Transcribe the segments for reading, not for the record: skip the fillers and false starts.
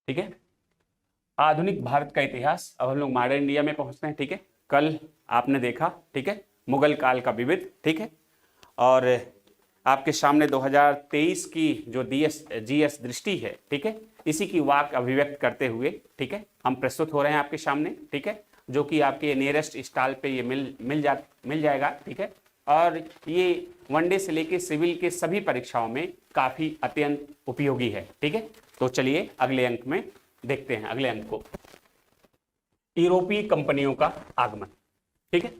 ठीक है। आधुनिक भारत का इतिहास, अब हम लोग मॉडर्न इंडिया में पहुंचते हैं। ठीक है, कल आपने देखा, ठीक है, मुगल काल का विविध, ठीक है, और आपके सामने 2023 की जो जीएस दृष्टि है, ठीक है, इसी की वाक अभिव्यक्त करते हुए, ठीक है, हम प्रस्तुत हो रहे हैं आपके सामने, ठीक है, जो कि आपके नियरेस्ट स्टॉल पे ये मिल जाएगा, ठीक है। और ये वनडे से लेके सिविल के सभी परीक्षाओं में काफी अत्यंत उपयोगी है। ठीक है, तो चलिए अगले अंक में देखते हैं, अगले अंक को, यूरोपीय कंपनियों का आगमन। ठीक है,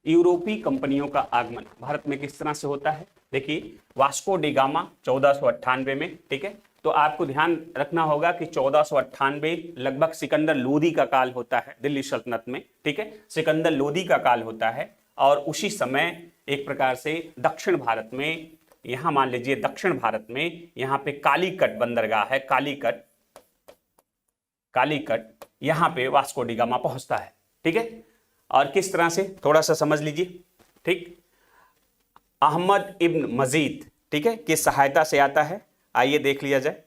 यूरोपीय कंपनियों का आगमन भारत में किस तरह से होता है। देखिए, वास्को डी गामा 1498 में, ठीक है, तो आपको ध्यान रखना होगा कि 1498 लगभग सिकंदर लोदी का काल होता है दिल्ली सल्तनत में। ठीक है, सिकंदर लोदी का काल होता है, और उसी समय एक प्रकार से दक्षिण भारत में, यहां मान लीजिए दक्षिण भारत में यहां पे कालीकट बंदरगाह है, कालीकट यहां पे वास्को डी गामा पहुंचता है। ठीक है, और किस तरह से थोड़ा सा समझ लीजिए। ठीक, अहमद इब्न मजीद, ठीक है, की सहायता से आता है। आइए देख लिया जाए।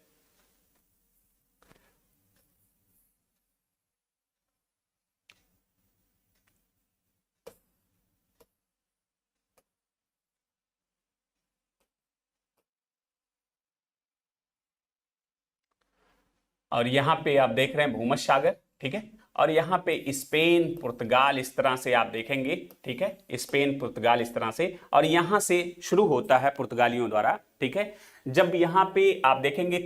और यहां पे आप देख रहे हैं भूमध्य सागर, ठीक है, और यहां पे स्पेन पुर्तगाल इस तरह से आप देखेंगे। ठीक है, स्पेन पुर्तगाल इस तरह से, और यहां से शुरू होता है पुर्तगालियों द्वारा। ठीक है, जब यहां पे आप देखेंगे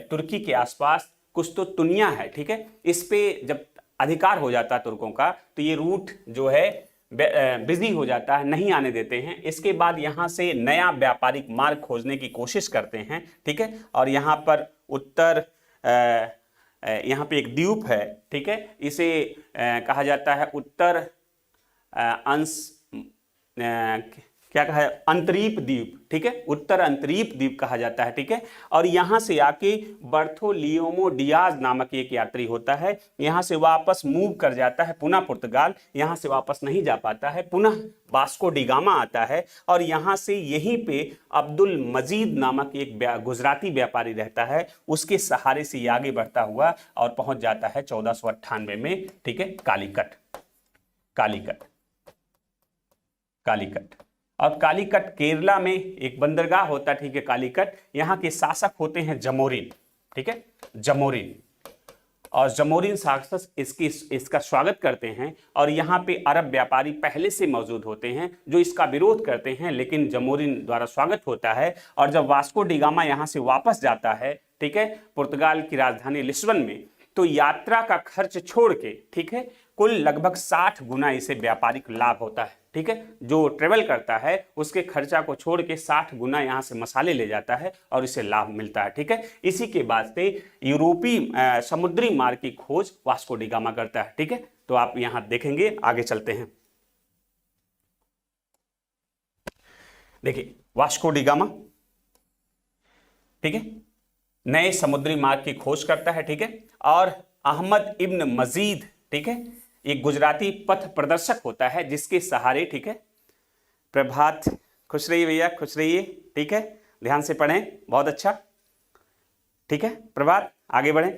तुर्की के आसपास कुस्तुतुनिया है, ठीक है, इस पे जब अधिकार हो जाता है तुर्कों का, तो ये रूट जो है बिजी हो जाता है, नहीं आने देते हैं। इसके बाद यहां से नया व्यापारिक मार्ग खोजने की कोशिश करते हैं। ठीक है, और यहां पर उत्तर यहाँ पे एक द्वीप है, ठीक है, इसे कहा जाता है उत्तर अंश, क्या कहा है, अंतरीप द्वीप। ठीक है, उत्तर अंतरीप द्वीप कहा जाता है। ठीक है, और यहां से आके बर्थोलियोमो डियाज नामक एक यात्री होता है, यहां से वापस मूव कर जाता है पुनः पुर्तगाल, यहां से वापस नहीं जा पाता है, पुनः वास्को डी गामा आता है, और यहां से यहीं पे अब्दुल मजीद नामक एक गुजराती व्यापारी रहता है, उसके सहारे से ये आगे बढ़ता हुआ और पहुंच जाता है 1498 में। ठीक है, कालीकट, और कालीकट केरला में एक बंदरगाह होता है। ठीक है, कालीकट, यहां के शासक होते हैं जमोरिन। ठीक है, जमोरिन, और जमोरिन शासक इसका स्वागत करते हैं, और यहाँ पे अरब व्यापारी पहले से मौजूद होते हैं जो इसका विरोध करते हैं, लेकिन जमोरिन द्वारा स्वागत होता है। और जब वास्को डी गामा यहाँ से वापस जाता है, ठीक है, पुर्तगाल की राजधानी लिस्बन में, तो यात्रा का खर्च छोड़ के, ठीक है, कुल लगभग 60 गुना इसे व्यापारिक लाभ होता है। ठीक है, जो ट्रेवल करता है उसके खर्चा को छोड़ के 60 गुना यहां से मसाले ले जाता है और इसे लाभ मिलता है। ठीक है, इसी के बाद से यूरोपीय समुद्री मार्ग की खोज वास्को डी गामा करता है। ठीक है, तो आप यहां देखेंगे, आगे चलते हैं। देखिए, वास्को डी गामा, ठीक है, नए समुद्री मार्ग की खोज करता है। ठीक है, और अहमद इब्न मजीद, ठीक है, एक गुजराती पथ प्रदर्शक होता है जिसके सहारे, ठीक है, प्रभात, खुश रहिए भैया, खुश रहिए। ठीक है, ध्यान से पढ़ें, बहुत अच्छा। ठीक है, प्रभात, आगे बढ़ें।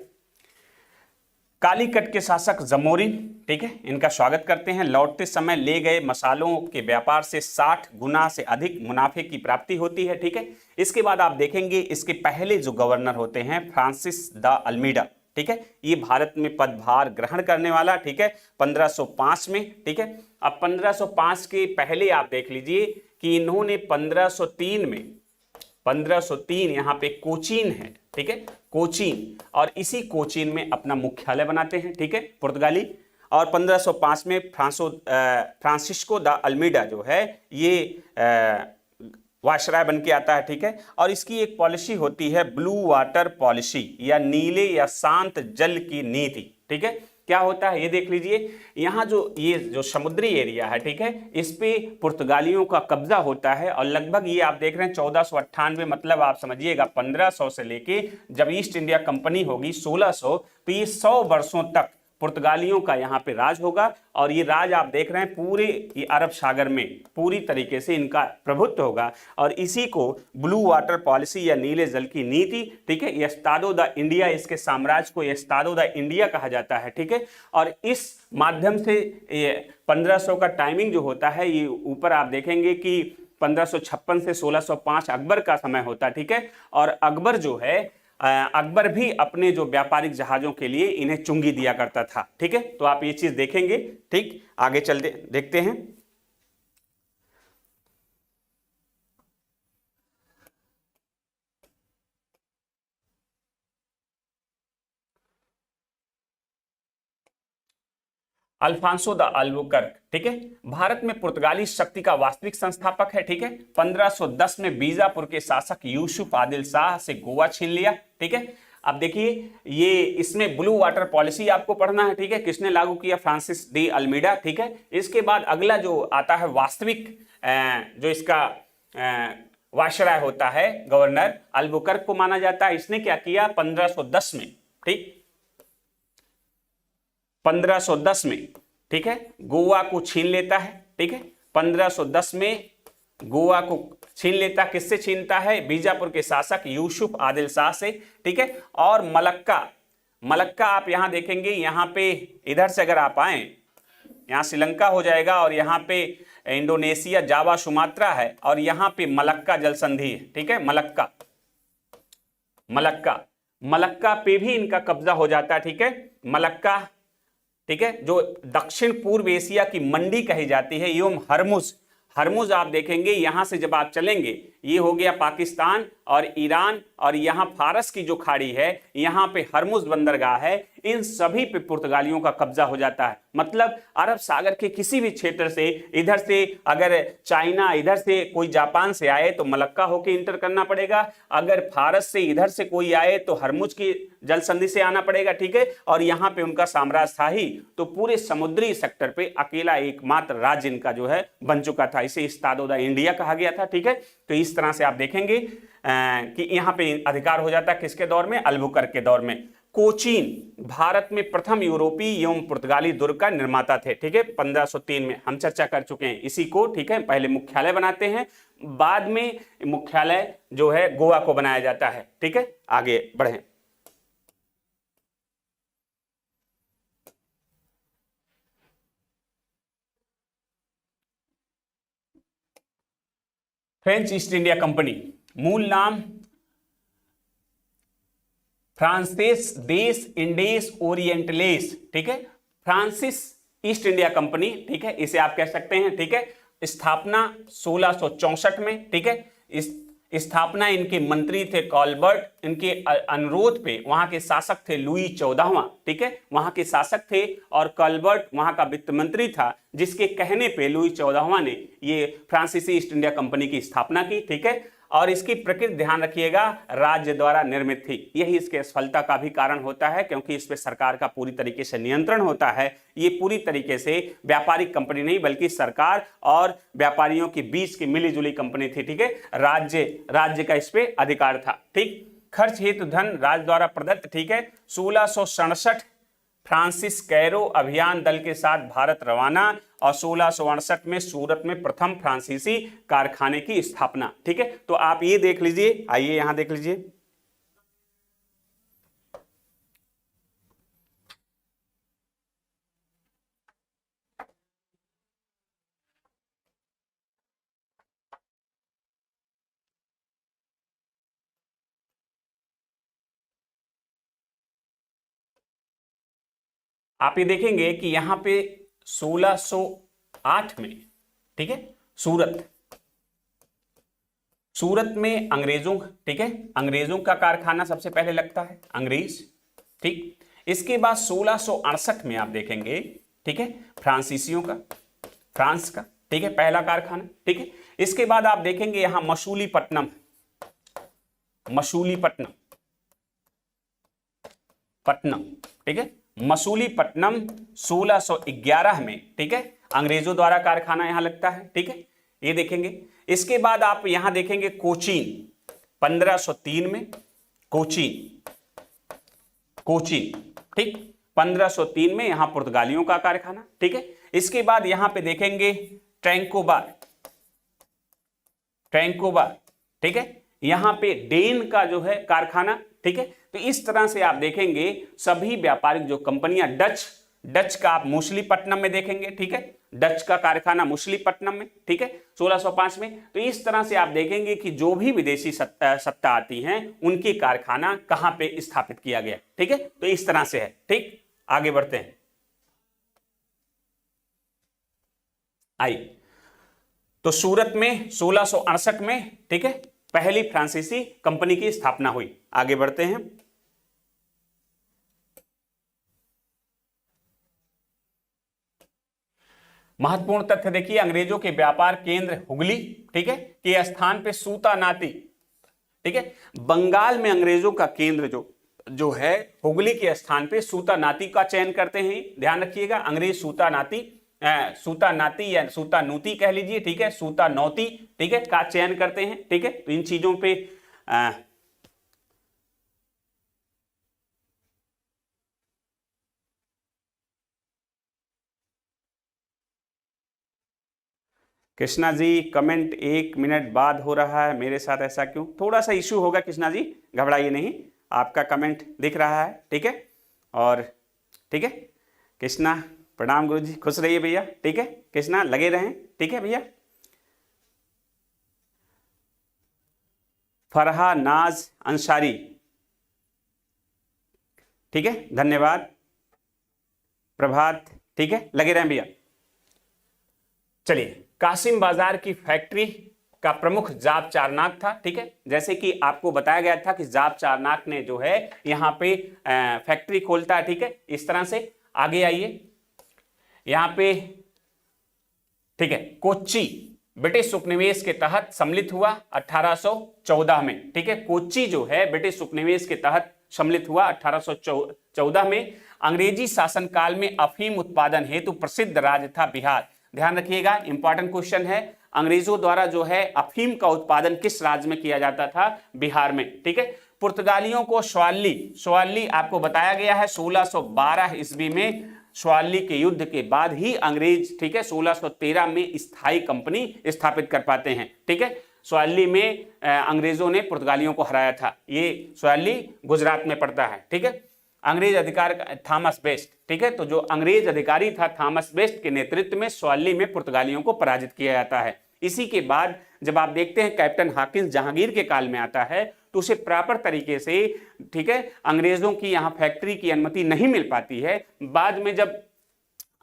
कालीकट के शासक जमोरिन, ठीक है, इनका स्वागत करते हैं। लौटते समय ले गए मसालों के व्यापार से 60 गुना से अधिक मुनाफे की प्राप्ति होती है। ठीक है, इसके बाद आप देखेंगे इसके पहले जो गवर्नर होते हैं फ्रांसिस द अल्मीडा, ठीक है, ये भारत में पदभार ग्रहण करने वाला, ठीक है, 1505 में। ठीक है, अब 1505 के पहले आप देख लीजिए कि इन्होंने 1503 यहाँ पे कोचीन है, ठीक है, कोचीन, और इसी कोचीन में अपना मुख्यालय बनाते हैं। ठीक है, पुर्तगाली, और 1505 में फ्रांसिस्को द अल्मीडा जो है ये वायसराय बन के आता है। ठीक है, और इसकी एक पॉलिसी होती है ब्लू वाटर पॉलिसी, या नीले या शांत जल की नीति। ठीक है, क्या होता है ये देख लीजिए, यहाँ ये जो समुद्री एरिया है, ठीक है, इस पे पुर्तगालियों का कब्जा होता है, और लगभग ये आप देख रहे हैं 1498, मतलब आप समझिएगा 1500 से लेके जब ईस्ट इंडिया कंपनी होगी 1600, तो ये 100 वर्षों तक पुर्तगालियों का यहाँ पे राज होगा और ये राज आप देख रहे हैं पूरे ये अरब सागर में पूरी तरीके से इनका प्रभुत्व होगा और इसी को ब्लू वाटर पॉलिसी या नीले जल की नीति, ठीक है, एस्तादो द इंडिया, इसके साम्राज्य को एस्तादो द इंडिया कहा जाता है, ठीक है। और इस माध्यम से 1500 का टाइमिंग जो होता है ये ऊपर आप देखेंगे कि 1556 से 1605 अकबर का समय होता है, ठीक है। और अकबर जो है अकबर भी अपने जो व्यापारिक जहाजों के लिए इन्हें चुंगी दिया करता था, ठीक है। तो आप ये चीज देखेंगे, ठीक। आगे चलते देखते हैं। अल्फांसो द अल्बुकर्क, ठीक है, भारत में पुर्तगाली शक्ति का वास्तविक संस्थापक है, ठीक है। 1510 में बीजापुर के शासक यूसुफ आदिल शाह से गोवा छीन लिया, ठीक है। अब देखिए ये इसमें ब्लू वाटर पॉलिसी आपको पढ़ना है, ठीक है, किसने लागू किया, फ्रांसिस डी अल्मीडा, ठीक है। इसके बाद अगला जो आता है वास्तविक जो इसका वायसराय होता है गवर्नर, अल्बुकर्क को माना जाता है। इसने क्या किया 1510 में, ठीक, 1510 में, ठीक है, गोवा को छीन लेता है, ठीक है। 1510 में गोवा को छीन लेता, किससे छीनता है, बीजापुर के शासक यूसुफ आदिल शाह से, ठीक है। और मलक्का, मलक्का आप यहां देखेंगे, यहां पे इधर से अगर आप आए यहां श्रीलंका हो जाएगा और यहां पे इंडोनेशिया जावा सुमात्रा है और यहां पे मलक्का जल संधि है, ठीक है। मलक्का, मलक्का, मलक्का पे भी इनका कब्जा हो जाता है, ठीक है। मलक्का, ठीक है, जो दक्षिण पूर्व एशिया की मंडी कही जाती है, एवं हरमुज, हरमुज आप देखेंगे यहां से जब आप चलेंगे ये हो गया पाकिस्तान और ईरान और यहां फारस की जो खाड़ी है यहां पे हरमुज बंदरगाह है, इन सभी पे पुर्तगालियों का कब्जा हो जाता है। मतलब अरब सागर के किसी भी क्षेत्र से, इधर से अगर चाइना, इधर से कोई जापान से आए तो मलक्का होके इंटर करना पड़ेगा, अगर फारस से इधर से कोई आए तो हरमुज की जल संधि से आना पड़ेगा, ठीक है। और यहाँ पे उनका साम्राज्य था ही, तो पूरे समुद्री सेक्टर पे अकेला एकमात्र राज्य इनका जो है बन चुका था, इसे इस्तादो द इंडिया कहा गया था, ठीक है। तो इस तरह से आप देखेंगे कि यहाँ पे अधिकार हो जाता है किसके दौर में, अल्बुकर्क के दौर में। कोचीन भारत में प्रथम यूरोपीय एवं पुर्तगाली दुर्ग का निर्माता थे, ठीक है, 1503 में हम चर्चा कर चुके हैं इसी को, ठीक है। पहले मुख्यालय बनाते हैं, बाद में मुख्यालय जो है गोवा को बनाया जाता है, ठीक है। आगे बढ़ें। फ्रेंच ईस्ट इंडिया कंपनी, मूल नाम फ्रांसेस देश इंडेस ओरिएंटलेस, ठीक है, फ्रांसिस ईस्ट इंडिया कंपनी, ठीक है, इसे आप कह सकते हैं, ठीक है। स्थापना 1664 में, ठीक है। इस स्थापना इनके मंत्री थे कॉलबर्ट, इनके अनुरोध पे वहां के शासक थे लुई 14वां, ठीक है, वहां के शासक थे और कॉलबर्ट वहां का वित्त मंत्री था, जिसके कहने पे लुई 14वां ने ये फ्रांसीसी ईस्ट इंडिया कंपनी की स्थापना की, ठीक है। और इसकी प्रकृति ध्यान रखिएगा राज्य द्वारा निर्मित थी, यही इसके असफलता का भी कारण होता है, क्योंकि इस पे सरकार का पूरी तरीके से नियंत्रण होता है। ये पूरी तरीके से व्यापारिक कंपनी नहीं बल्कि सरकार और व्यापारियों के बीच की मिलीजुली कंपनी थी, ठीक है। राज्य का इस पे अधिकार था, ठीक। खर्च हेतु धन राज्य द्वारा प्रदत्त, ठीक है। 1667 फ्रांसिस कैरो अभियान दल के साथ भारत रवाना और 1668 में सूरत में प्रथम फ्रांसीसी कारखाने की स्थापना, ठीक है। तो आप ये देख लीजिए, आइए यहां देख लीजिए, आप ये देखेंगे कि यहां पे 1608 में, ठीक है, सूरत में अंग्रेजों, ठीक है, अंग्रेजों का कारखाना सबसे पहले लगता है, अंग्रेज, ठीक। इसके बाद 1668 में आप देखेंगे, ठीक है, फ्रांसीसियों का, फ्रांस का, ठीक है, पहला कारखाना, ठीक है। इसके बाद आप देखेंगे यहां मसूलीपट्टनम, ठीक है, मसूलीपट्टनम 1611 में, ठीक है, अंग्रेजों द्वारा कारखाना यहां लगता है, ठीक है, ये देखेंगे। इसके बाद आप यहां देखेंगे कोचीन 1503 में, कोचीन, ठीक, 1503 में यहां पुर्तगालियों का कारखाना, ठीक है। इसके बाद यहां पे देखेंगे ट्रैंकोबार, ठीक है, यहां पे डेन का जो है कारखाना, ठीक है। तो इस तरह से आप देखेंगे सभी व्यापारिक जो कंपनियां, डच का आप मूसलीपट्टनम में देखेंगे, ठीक है, डच का कारखाना मूसलीपट्टनम में, ठीक है, 1605 में। तो इस तरह से आप देखेंगे कि जो भी विदेशी सत्ता आती हैं उनकी कारखाना कहां पे स्थापित किया गया, ठीक है। तो इस तरह से है, ठीक। आगे बढ़ते हैं, आइए। तो सूरत में 1668 में, ठीक है, पहली फ्रांसीसी कंपनी की स्थापना हुई। आगे बढ़ते हैं, महत्वपूर्ण तथ्य देखिए, अंग्रेजों के व्यापार केंद्र हुगली, ठीक है, के स्थान पे सूतानाती, ठीक है, बंगाल में अंग्रेजों का केंद्र जो है हुगली के स्थान पे सूतानाती का चयन करते हैं। ध्यान रखिएगा, अंग्रेज सूतानाती या सूतानूती कह लीजिए, ठीक है, सूतानौती, ठीक है, का चयन करते हैं, ठीक है। तो इन चीजों पे कृष्णा जी कमेंट 1 मिनट बाद हो रहा है, मेरे साथ ऐसा क्यों? थोड़ा सा इश्यू होगा कृष्णा जी, घबराइए नहीं, आपका कमेंट दिख रहा है, ठीक है। और ठीक है कृष्णा, प्रणाम गुरु जी, खुश रहिए भैया, ठीक है कृष्णा, लगे रहें, ठीक है भैया। फरहा नाज अंसारी, ठीक है, धन्यवाद। प्रभात, ठीक है, लगे रहें भैया। चलिए, कासिम बाजार की फैक्ट्री का प्रमुख जाप चारनाक था, ठीक है। जैसे कि आपको बताया गया था कि जाप चारनाक ने जो है यहां पे फैक्ट्री खोलता है, ठीक है, इस तरह से। आगे आइए, यहां पे, ठीक है, कोच्चि ब्रिटिश उपनिवेश के तहत सम्मिलित हुआ 1814 में, ठीक है। कोच्चि जो है ब्रिटिश उपनिवेश के तहत सम्मिलित हुआ 1814 में। अंग्रेजी शासनकाल में अफीम उत्पादन हेतु प्रसिद्ध राज्य था बिहार। ध्यान रखिएगा, इंपॉर्टेंट क्वेश्चन है, अंग्रेजों द्वारा जो है अफीम का उत्पादन किस राज्य में किया जाता था? बिहार में, ठीक है। पुर्तगालियों को स्वाली आपको बताया गया है 1612 ईस्वी में, स्वाली के युद्ध के बाद ही अंग्रेज, ठीक है, 1613 में स्थायी कंपनी स्थापित कर पाते हैं, ठीक है। स्वाली में अंग्रेजों ने पुर्तगालियों को हराया था। ये स्वाली गुजरात में पड़ता है, ठीक है। अंग्रेज अधिकार थॉमस बेस्ट, ठीक है, तो जो अंग्रेज अधिकारी था थॉमस बेस्ट के नेतृत्व में स्वाली में पुर्तगालियों को पराजित किया जाता है। इसी के बाद जब आप देखते हैं कैप्टन हॉकिंस जहांगीर के काल में आता है तो उसे प्रॉपर तरीके से, ठीक है, अंग्रेजों की यहाँ फैक्ट्री की अनुमति नहीं मिल पाती है। बाद में जब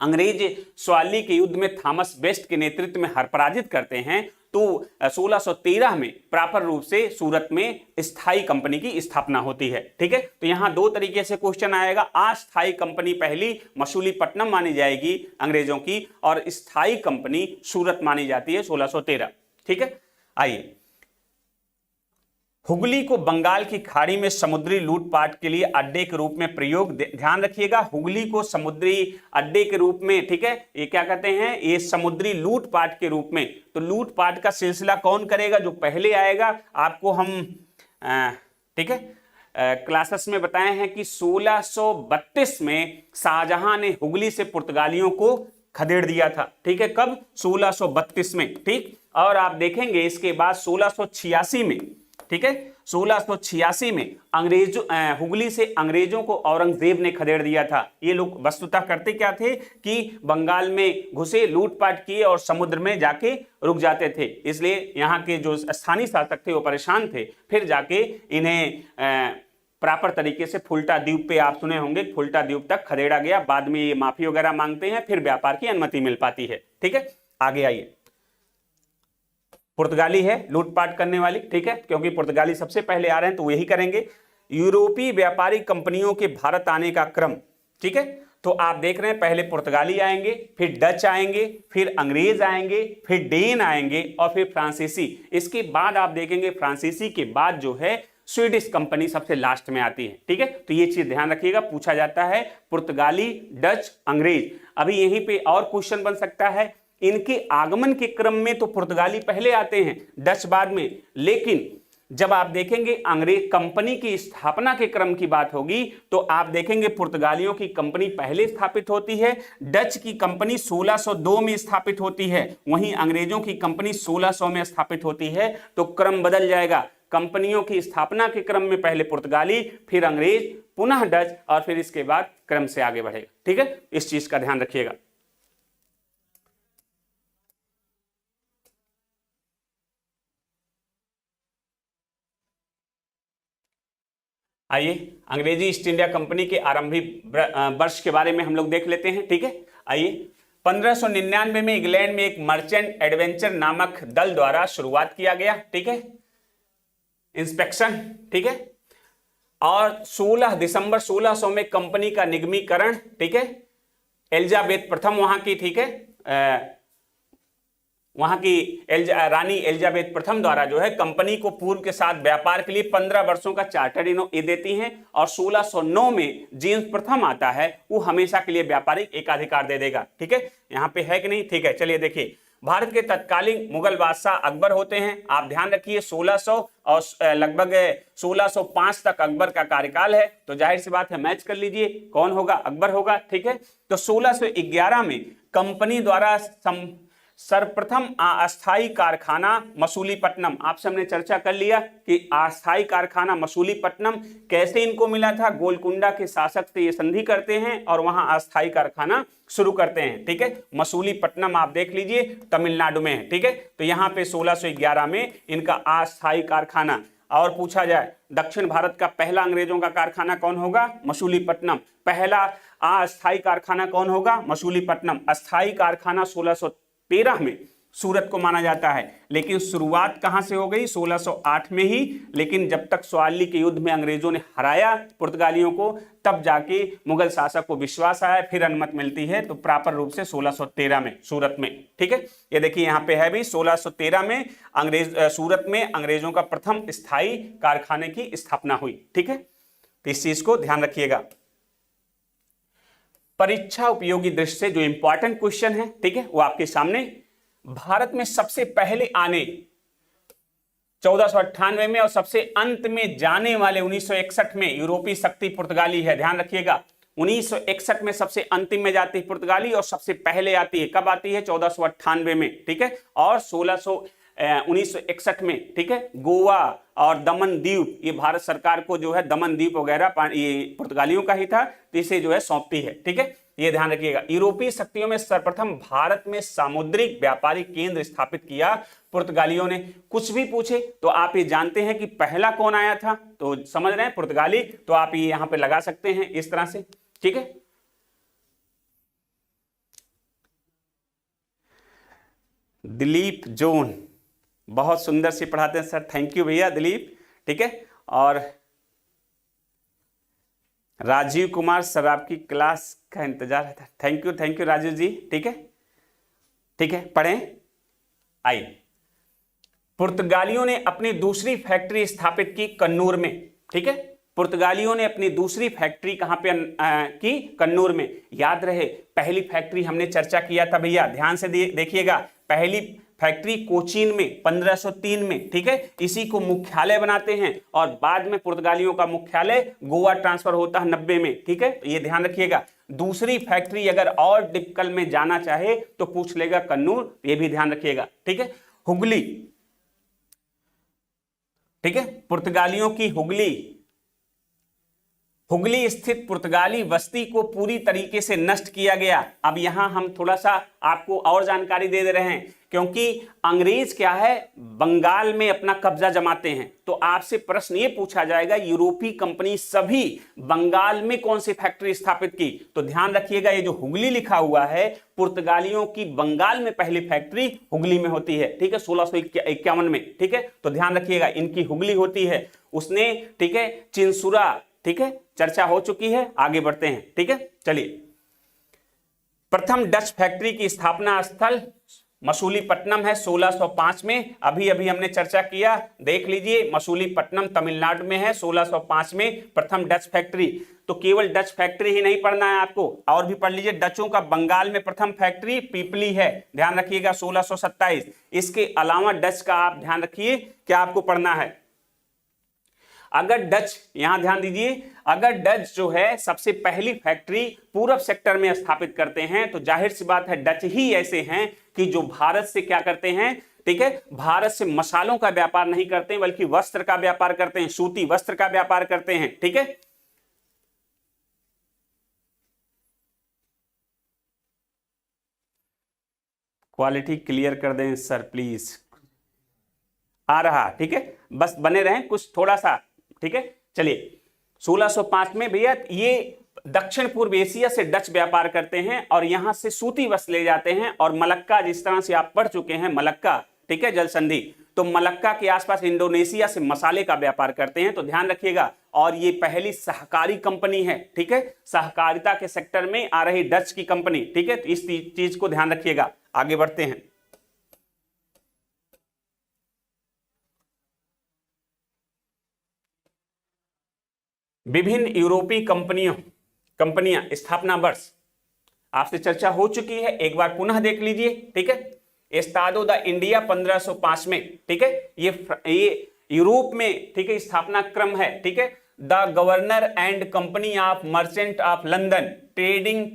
अंग्रेज स्वाली के युद्ध में थॉमस बेस्ट के नेतृत्व में पराजित करते हैं तो 1613 में प्रॉपर रूप से सूरत में स्थायी कंपनी की स्थापना होती है, ठीक है। तो यहां दो तरीके से क्वेश्चन आएगा, अस्थायी कंपनी पहली मसूलीपट्टनम मानी जाएगी अंग्रेजों की, और स्थायी कंपनी सूरत मानी जाती है 1613, ठीक है। आइए, हुगली को बंगाल की खाड़ी में समुद्री लूटपाट के लिए अड्डे के रूप में प्रयोग, ध्यान रखिएगा, हुगली को समुद्री अड्डे के रूप में, ठीक है, ये क्या कहते हैं, ये समुद्री लूटपाट के रूप में। तो लूटपाट का सिलसिला कौन करेगा? जो पहले आएगा, आपको हम ठीक है क्लासेस में बताए हैं कि 1632 में शाहजहां ने हुगली से पुर्तगालियों को खदेड़ दिया था, ठीक है। कब? 1632 में, ठीक। और आप देखेंगे इसके बाद 1686 में, ठीक है, 1686 में हुगली से अंग्रेजों को औरंगजेब ने खदेड़ दिया था। ये लोग वस्तुतः करते क्या थे कि बंगाल में घुसे, लूटपाट किए और समुद्र में जाके रुक जाते थे। इसलिए यहाँ के जो स्थानीय शासक थे वो परेशान थे। फिर जाके इन्हें प्रॉपर तरीके से फुल्टा द्वीप पे, आप सुने होंगे, फुल्टा द्वीप तक खदेड़ा गया। बाद में ये माफी वगैरह मांगते हैं, फिर व्यापार की अनुमति मिल पाती है, ठीक है। आगे आइए, पुर्तगाली है लूटपाट करने वाली, ठीक है, क्योंकि पुर्तगाली सबसे पहले आ रहे हैं तो यही करेंगे। यूरोपीय व्यापारी कंपनियों के भारत आने का क्रम, ठीक है। तो आप देख रहे हैं पहले पुर्तगाली आएंगे, फिर डच आएंगे, फिर अंग्रेज आएंगे, फिर डेन आएंगे और फिर फ्रांसीसी। इसके बाद आप देखेंगे फ्रांसीसी के बाद जो है स्वीडिश कंपनी सबसे लास्ट में आती है, ठीक है। तो ये चीज ध्यान रखिएगा, पूछा जाता है पुर्तगाली, डच, अंग्रेज। अभी यहीं पे और क्वेश्चन बन सकता है, इनके आगमन के क्रम में तो पुर्तगाली पहले आते हैं, डच बाद में, लेकिन जब आप देखेंगे अंग्रेज कंपनी की स्थापना के क्रम की बात होगी तो आप देखेंगे पुर्तगालियों की कंपनी पहले स्थापित होती है, डच की कंपनी 1602 में स्थापित होती है, वहीं अंग्रेजों की कंपनी 1600 में स्थापित होती है। तो क्रम बदल जाएगा, कंपनियों की स्थापना के क्रम में पहले पुर्तगाली, फिर अंग्रेज, पुनः डच और फिर इसके बाद क्रम से आगे बढ़ेगा। ठीक है, इस चीज का ध्यान रखिएगा। आइए अंग्रेजी ईस्ट इंडिया कंपनी के आरंभिक वर्ष के बारे में हम लोग देख लेते हैं। ठीक है, आइए 1599 में इंग्लैंड में एक मर्चेंट एडवेंचर नामक दल द्वारा शुरुआत किया गया। ठीक है, इंस्पेक्शन। ठीक है, और 16 दिसंबर 1600 में कंपनी का निगमीकरण। ठीक है, एलिजाबेथ प्रथम वहां की, ठीक है, वहां की रानी एलिजाबेथ प्रथम द्वारा जो है कंपनी को पूर्व के साथ व्यापार के लिए 15 वर्षों का चार्टर ये देती हैं। और 1609 में जेम्स प्रथम आता है, वो हमेशा के लिए व्यापारिक एकाधिकार दे देगा। ठीक है, यहाँ पे है कि नहीं? ठीक है, चलिए देखिए, भारत के तत्कालीन मुगल बादशाह अकबर होते हैं। आप ध्यान रखिए 1600 और लगभग 1605 तक अकबर का कार्यकाल है, तो जाहिर सी बात है मैच कर लीजिए कौन होगा, अकबर होगा। ठीक है, तो 1611 में कंपनी द्वारा सर्वप्रथम अस्थायी कारखाना मसूलीपट्टनम, आपसे हमने चर्चा कर लिया कि अस्थायी कारखाना मसूलीपट्टनम कैसे इनको मिला था। गोलकुंडा के शासक से ये संधि करते हैं और वहां अस्थायी कारखाना शुरू करते हैं। ठीक है, मसूलीपट्टनम आप देख लीजिए तमिलनाडु में है। ठीक है, तो यहाँ पे 1611 में इनका अस्थायी कारखाना। और पूछा जाए दक्षिण भारत का पहला अंग्रेजों का कारखाना कौन होगा? मसूलीपट्टनम। पहला अस्थायी कारखाना कौन होगा? मसूलीपट्टनम। अस्थायी कारखाना 1613 में सूरत को माना जाता है, लेकिन शुरुआत कहां से हो गई? 1608 में ही। लेकिन जब तक स्वाली के युद्ध में अंग्रेजों ने हराया पुर्तगालियों को, तब जाके मुगल शासक को विश्वास आया, फिर अनुमति मिलती है, तो प्रॉपर रूप से 1613 में सूरत में। ठीक है, ये देखिए यहाँ पे है भी 1613 में सूरत में अंग्रेजों का प्रथम स्थायी कारखाने की स्थापना हुई। ठीक है, तो इस चीज को ध्यान रखिएगा। परीक्षा उपयोगी दृष्टि से जो इंपॉर्टेंट क्वेश्चन है, ठीक है, वो आपके सामने। भारत में सबसे पहले आने 1498 में और सबसे अंत में जाने वाले 1961 में यूरोपीय शक्ति पुर्तगाली है। ध्यान रखिएगा, 1961 में सबसे अंतिम में जाती है पुर्तगाली और सबसे पहले आती है, कब आती है? 1498 में। ठीक है, और 1961 में, ठीक है, गोवा और दमन द्वीप, ये भारत सरकार को जो है दमन द्वीप वगैरह ये पुर्तगालियों का ही था, तो इसे जो है सौंपती है। ठीक है, ये ध्यान रखिएगा। यूरोपीय शक्तियों में सर्वप्रथम भारत में सामुद्रिक व्यापारिक केंद्र स्थापित किया पुर्तगालियों ने। कुछ भी पूछे तो आप ये जानते हैं कि पहला कौन आया था, तो समझ रहे हैं पुर्तगाली, तो आप ये यहां पे लगा सकते हैं इस तरह से। ठीक है, दिलीप जोन बहुत सुंदर से पढ़ाते हैं सर, थैंक यू भैया दिलीप। ठीक है, और राजीव कुमार सर आपकी क्लास का इंतजार है, थैंक यू राजीव जी। ठीक है, ठीक है, पढ़ें। आइए, पुर्तगालियों ने अपनी दूसरी फैक्ट्री स्थापित की कन्नूर में। ठीक है, पुर्तगालियों ने अपनी दूसरी फैक्ट्री कहां पे की? कन्नूर में। याद रहे पहली फैक्ट्री हमने चर्चा किया था भैया, ध्यान से देखिएगा, पहली फैक्ट्री कोचीन में 1503 में। ठीक है, इसी को मुख्यालय बनाते हैं और बाद में पुर्तगालियों का मुख्यालय गोवा ट्रांसफर होता है 90 में। ठीक है, तो ये ध्यान रखिएगा। दूसरी फैक्ट्री अगर और डिफिकल्ट में जाना चाहे तो पूछ लेगा कन्नूर, ये भी ध्यान रखिएगा। ठीक है, हुगली, ठीक है, पुर्तगालियों की हुगली स्थित पुर्तगाली बस्ती को पूरी तरीके से नष्ट किया गया। अब यहां हम थोड़ा सा आपको और जानकारी दे रहे हैं, क्योंकि अंग्रेज क्या है, बंगाल में अपना कब्जा जमाते हैं। तो आपसे प्रश्न ये पूछा जाएगा, यूरोपीय कंपनी सभी बंगाल में कौन सी फैक्ट्री स्थापित की? तो ध्यान रखिएगा, ये जो हुगली लिखा हुआ है, पुर्तगालियों की बंगाल में पहली फैक्ट्री हुगली में होती है। ठीक है, 1651 में। ठीक है, तो ध्यान रखिएगा इनकी हुगली होती है। उसने, ठीक है, चिंसुरा, ठीक है, चर्चा हो चुकी है, आगे बढ़ते हैं। ठीक है, चलिए, प्रथम डच फैक्ट्री की स्थापना स्थल मसूलीपट्टनम है 1605 में। अभी हमने चर्चा किया, देख लीजिए, मसूलीपट्टनम तमिलनाडु में है। 1605 में प्रथम डच फैक्ट्री। तो केवल डच फैक्ट्री ही नहीं पढ़ना है आपको, और भी पढ़ लीजिए। डचों का बंगाल में प्रथम फैक्ट्री पीपली है, ध्यान रखिएगा, 1627। इसके अलावा डच का आप ध्यान रखिए क्या आपको पढ़ना है, अगर डच, यहां ध्यान दीजिए, अगर डच जो है सबसे पहली फैक्ट्री पूरब सेक्टर में स्थापित करते हैं तो जाहिर सी बात है डच ही ऐसे हैं कि जो भारत से क्या करते हैं, ठीक है, भारत से मसालों का व्यापार नहीं करते हैं बल्कि वस्त्र का व्यापार करते हैं, सूती वस्त्र का व्यापार करते हैं। ठीक है, क्वालिटी क्लियर कर दें सर प्लीज, आ रहा, ठीक है, बस बने रहें कुछ थोड़ा सा। ठीक है, चलिए 1605 में भैया ये दक्षिण पूर्व एशिया से डच व्यापार करते हैं और यहां से सूती वस्त्र ले जाते हैं और मलक्का, जिस तरह से आप पढ़ चुके हैं मलक्का, ठीक है, जल संधि, तो मलक्का के आसपास इंडोनेशिया से मसाले का व्यापार करते हैं, तो ध्यान रखिएगा। और ये पहली सहकारी कंपनी है, ठीक है, सहकारिता के सेक्टर में आ रही डच की कंपनी। ठीक है, तो इस चीज को ध्यान रखिएगा। आगे बढ़ते हैं। विभिन्न यूरोपीय कंपनियां स्थापना वर्ष आपसे चर्चा हो चुकी है, एक बार पुनः देख लीजिए। ठीक है, एस्तादो द इंडिया 1505 में, ठीक है, ये यूरोप में, ठीक है, स्थापना क्रम है। ठीक है, the governor and company of merchant of London trading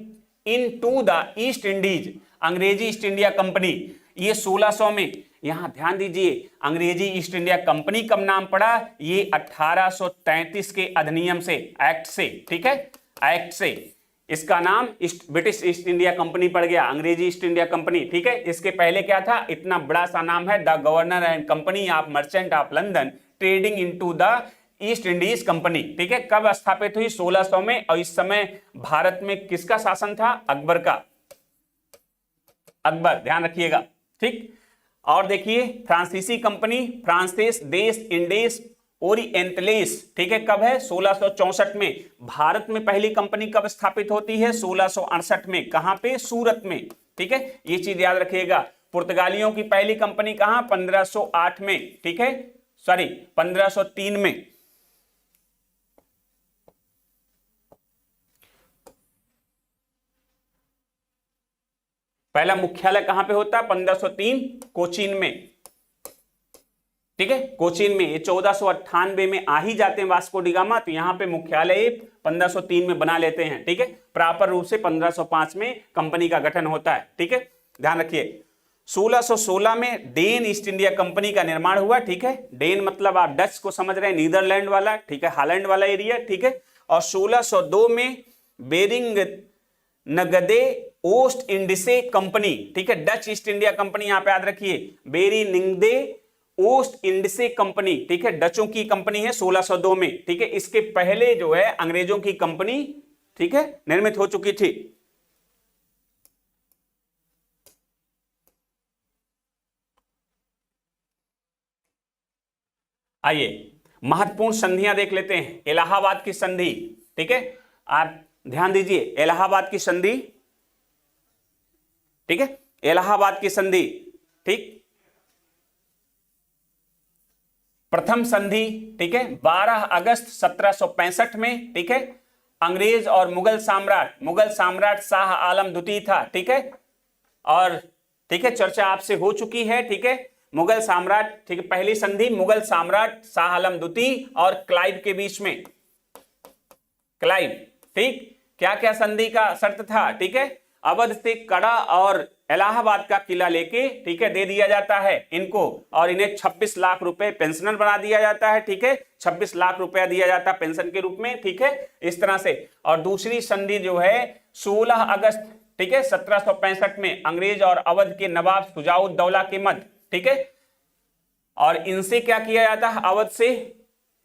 into the East Indies, अंग्रेजी ईस्ट इंडिया कंपनी, ये 1600 में। यहां ध्यान दीजिए, अंग्रेजी ईस्ट इंडिया कंपनी कब नाम पड़ा, ये 1833 के अधिनियम से, एक्ट से, ठीक है, एक्ट से इसका नाम ब्रिटिश ईस्ट इंडिया कंपनी पड़ गया, अंग्रेजी ईस्ट इंडिया कंपनी। ठीक है, इसके पहले क्या था, इतना बड़ा सा नाम है, the governor and company of merchant of London trading into the East Indies company. ठीक है, कब स्थापित हुई, 1600 में। और इस समय भारत में किसका शासन था, अकबर का, अकबर, ध्यान रखिएगा। ठीक, और देखिए फ्रांसीसी कंपनी, फ्रांसिस देश इंडेस ओरिएंटलिस, ठीक है, कब है, 1664 में। भारत में पहली कंपनी कब स्थापित होती है, 1668 में। कहां पे, सूरत में। ठीक है, ये चीज याद रखिएगा। पुर्तगालियों की पहली कंपनी कहां, 1508 में, ठीक है, सॉरी 1503 में। पहला मुख्यालय कहां पे होता है, 1503 कोचीन में। ठीक है, कोचीन में। ये 1498 में आ ही जाते हैं वास्को डी गामा, तो यहां पे मुख्यालय 1503 में बना लेते हैं। ठीक है, प्रॉपर रूप से 1505 में कंपनी का गठन होता है। ठीक है, ध्यान रखिए। 1616 में डेन ईस्ट इंडिया कंपनी का निर्माण हुआ। ठीक है, डेन मतलब आप डच को समझ रहे हैं, नीदरलैंड वाला, ठीक है, हॉलैंड वाला एरिया। ठीक है, और 1602 में बेरिंग नगदे ओस्ट इंडिसे कंपनी, ठीक है, डच ईस्ट इंडिया कंपनी, यहां पे याद रखिए, बेरिंगदे ओस्ट इंडिसे कंपनी, ठीक है, डचों की कंपनी है 1602 में। ठीक है, इसके पहले जो है अंग्रेजों की कंपनी, ठीक है, निर्मित हो चुकी थी। आइए महत्वपूर्ण संधियां देख लेते हैं। इलाहाबाद की संधि, ठीक है, आप ध्यान दीजिए, इलाहाबाद की संधि, ठीक है, इलाहाबाद की संधि, ठीक, प्रथम संधि, ठीक है, 12 अगस्त 1765 में। ठीक है, अंग्रेज और मुगल सम्राट शाह आलम द्वितीय था। ठीक है, और ठीक है, चर्चा आपसे हो चुकी है। ठीक है, मुगल सम्राट, ठीक है, पहली संधि मुगल सम्राट शाह आलम द्वितीय और क्लाइव के बीच में, क्लाइव। ठीक, क्या क्या संधि का शर्त था, ठीक है, अवध से कड़ा और इलाहाबाद का किला लेके, ठीक है, दे दिया जाता है इनको, और इन्हें 26 लाख रुपए पेंशनर बना दिया जाता है। ठीक है, 26 लाख रुपया दिया जाता है पेंशन के रूप में। ठीक है, इस तरह से। और दूसरी संधि जो है 16 अगस्त, ठीक है, 1765 में अंग्रेज और अवध के नवाब शुजाउद्दौला के मध्य। ठीक है, और इनसे क्या किया जाता है, अवध से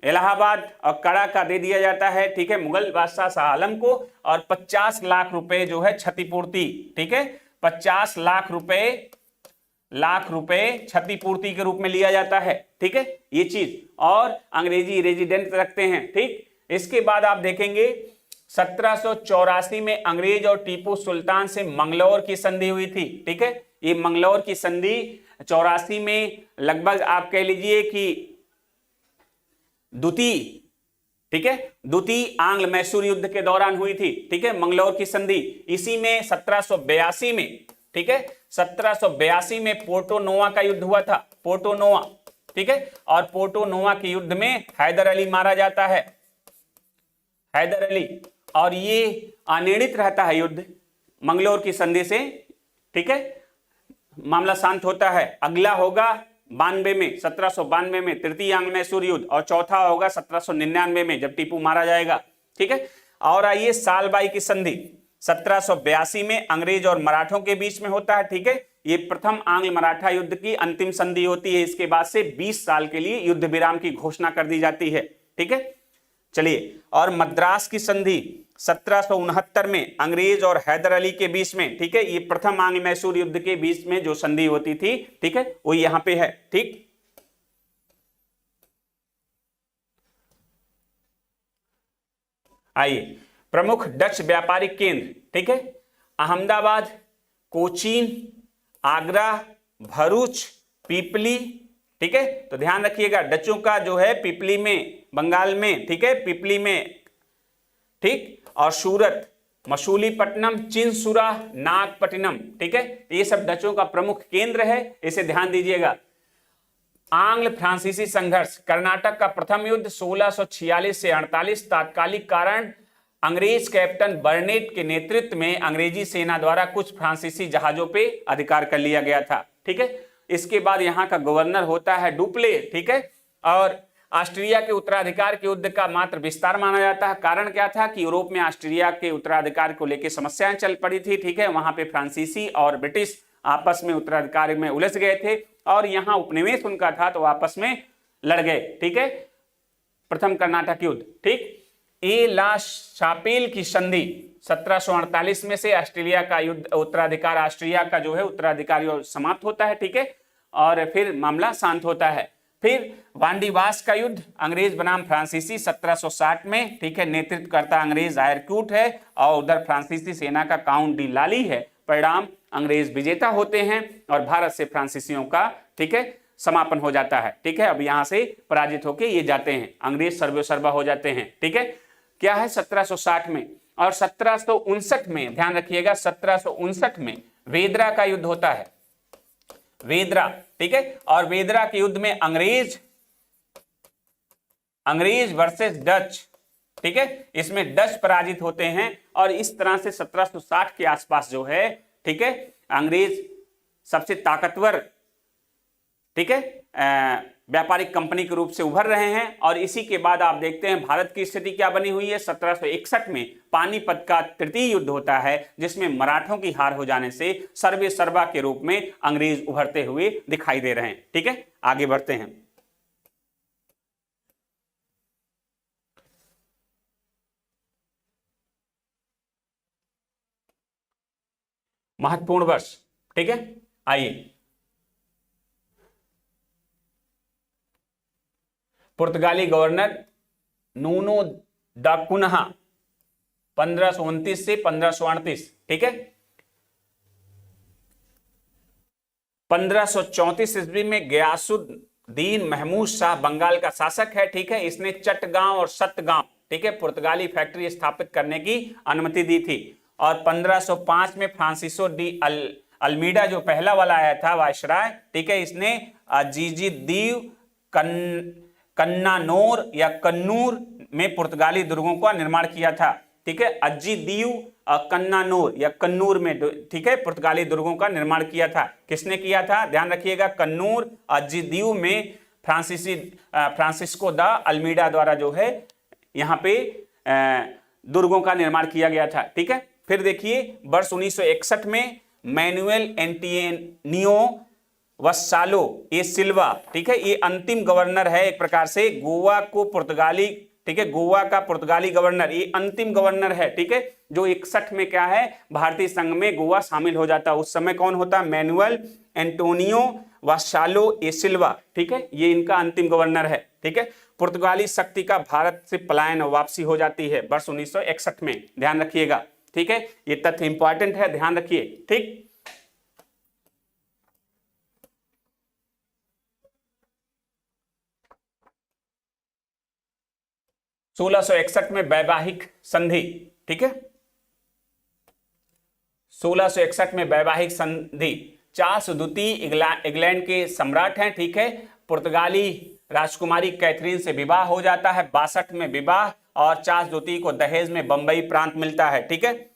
इलाहाबाद और कड़ा का दे दिया जाता है, ठीक है, मुगल बादशाह शाह आलम को, और 50 लाख रुपए जो है क्षतिपूर्ति, ठीक है, 50 लाख रुपए क्षतिपूर्ति के रूप में लिया जाता है। ठीक है, ये चीज, और अंग्रेजी रेजिडेंट रखते हैं। ठीक, इसके बाद आप देखेंगे 1784 में अंग्रेज और टीपू सुल्तान से मंगलौर की संधि हुई थी। ठीक है, ये मंगलौर की संधि 84 में लगभग आप कह लीजिए कि द्वितीय, ठीक है, द्वितीय आंग्ल मैसूर युद्ध के दौरान हुई थी। ठीक है, मंगलौर की संधि। इसी में 1782 में, ठीक है, 1782 में पोर्टो नोवा का युद्ध हुआ था, पोर्टो नोवा। ठीक है। और पोर्टो नोवा के युद्ध में हैदर अली मारा जाता है, हैदर अली, और ये अनिर्णित रहता है युद्ध मंगलोर की संधि से, ठीक है, मामला शांत होता है। अगला होगा 92 में, 1792 में तृतीय आंग्ल मैसूर युद्ध, और चौथा होगा 1799 में जब टीपू मारा जाएगा, ठीक है। और आइए सालबाई की संधि 1782 में अंग्रेज और मराठों के बीच में होता है, ठीक है। ये प्रथम आंग्ल मराठा युद्ध की अंतिम संधि होती है। इसके बाद से 20 साल के लिए युद्ध विराम की घोषणा कर दी जाती है, ठीक है। चलिए, और मद्रास की संधि 1769 में अंग्रेज और हैदर अली के बीच में, ठीक है, ये प्रथम आंग्ल मैसूर युद्ध के बीच में जो संधि होती थी, ठीक है, वो यहां पे है, ठीक। आइए, प्रमुख डच व्यापारिक केंद्र, ठीक है, अहमदाबाद, कोचीन, आगरा, भरूच, पीपली, ठीक है। तो ध्यान रखिएगा डचों का जो है पीपली में, बंगाल में, ठीक है, पीपली में, ठीक, और सूरत, मसूलीपट्टनम, चिंसुरा, नागपट्टिनम, ठीक है, ये सब डचों का प्रमुख केंद्र है, इसे ध्यान दीजिएगा। आंग्ल फ्रांसीसी संघर्ष, कर्नाटक का प्रथम युद्ध 1646 से 48, तात्कालिक कारण अंग्रेज कैप्टन बर्नेट के नेतृत्व में अंग्रेजी सेना द्वारा कुछ फ्रांसीसी जहाजों पे अधिकार कर लिया गया था, ठीक है। इसके बाद यहाँ का गवर्नर होता है डुप्ले, ठीक है, और ऑस्ट्रिया के उत्तराधिकार के युद्ध का मात्र विस्तार माना जाता है। कारण क्या था कि यूरोप में ऑस्ट्रिया के उत्तराधिकार को लेकर समस्याएं चल पड़ी थी, ठीक है। वहां पे फ्रांसीसी और ब्रिटिश आपस में उत्तराधिकार में उलझ गए थे और यहाँ उपनिवेश उनका था, तो आपस में लड़ गए, ठीक है। प्रथम कर्नाटक युद्ध, ठीक। ए ला शापेल की संधि 1748 में से ऑस्ट्रेलिया का युद्ध, उत्तराधिकार ऑस्ट्रिया का जो है उत्तराधिकारी समाप्त होता है, ठीक है, और फिर मामला शांत होता है। फिर वांडीवास का युद्ध, अंग्रेज बनाम फ्रांसीसी 1760 में, ठीक है, नेतृत्व करता अंग्रेज आयरक्यूट है और उधर फ्रांसीसी सेना का काउंट डी लाली है। परिणाम अंग्रेज विजेता होते हैं और भारत से फ्रांसीसियों का, ठीक है, समापन हो जाता है, ठीक है। अब यहां से पराजित होके ये जाते हैं, अंग्रेज सर्वसर्वा हो जाते हैं, ठीक है। क्या है 1760 में, और 1759 में ध्यान रखिएगा 1759 में वेदरा का युद्ध होता है, वेदरा, ठीक है। और वेदरा के युद्ध में अंग्रेज वर्सेस डच, ठीक है, इसमें डच पराजित होते हैं और इस तरह से 1760 के आसपास जो है, ठीक है, अंग्रेज सबसे ताकतवर, ठीक है, व्यापारिक कंपनी के रूप से उभर रहे हैं। और इसी के बाद आप देखते हैं भारत की स्थिति क्या बनी हुई है। 1761 में पानीपत का तृतीय युद्ध होता है जिसमें मराठों की हार हो जाने से सर्वे सर्वा के रूप में अंग्रेज उभरते हुए दिखाई दे रहे हैं, ठीक है। आगे बढ़ते हैं। महत्वपूर्ण वर्ष, ठीक है, आइए। पुर्तगाली गवर्नर नूनो दा कुन्हा 1529 से 1538, ठीक है। 1534 ईस्वी में गयासुद्दीन महमूद शाह बंगाल का शासक है, ठीक है। इसने चटगांव और सतगांव, ठीक है, पुर्तगाली फैक्ट्री स्थापित करने की अनुमति दी थी। और 1505 में फ्रांसिसो डी अल्मीडा जो पहला वाला आया था वायसराय, ठीक है, इसने अजीजी दीव कन्नानौर या कन्नूर में पुर्तगाली दुर्गों का निर्माण किया था, ठीक है। अज्जी दीव कन्नानौर या कन्नूर में, ठीक है, पुर्तगाली दुर्गों का निर्माण किया था। किसने किया था ध्यान रखिएगा, कन्नूर अज्जी दीव में फ्रांसिस्को दा अल्मीडा द्वारा जो है यहाँ पे दुर्गों का निर्माण किया गया था, ठीक है। फिर देखिए वर्ष 1961 में मैनुएल एंटिनियो वसालो ए सिल्वा, ठीक है, ये अंतिम गवर्नर है एक प्रकार से गोवा को पुर्तगाली, ठीक है, गोवा का पुर्तगाली गवर्नर, ये अंतिम गवर्नर है, ठीक है, जो 61 में क्या है भारतीय संघ में गोवा शामिल हो जाता है। उस समय कौन होता है, मैनुएल एंटोनियो वसालो ए सिल्वा, ठीक है, ये इनका अंतिम गवर्नर है, ठीक है। पुर्तगाली शक्ति का भारत से पलायन वापसी हो जाती है वर्ष 1961 में, ध्यान रखिएगा, ठीक है, ये तथ्य इंपॉर्टेंट है, ध्यान रखिए, ठीक। सोलह सौ 61 में वैवाहिक संधि, ठीक है, 1661 में वैवाहिक संधि। चार्ल्स द्वितीय इंग्लैंड के सम्राट हैं, ठीक है, पुर्तगाली राजकुमारी कैथरीन से विवाह हो जाता है 62 में विवाह, और चार्ल्स द्वितीय को दहेज में बंबई प्रांत मिलता है। ठीक है,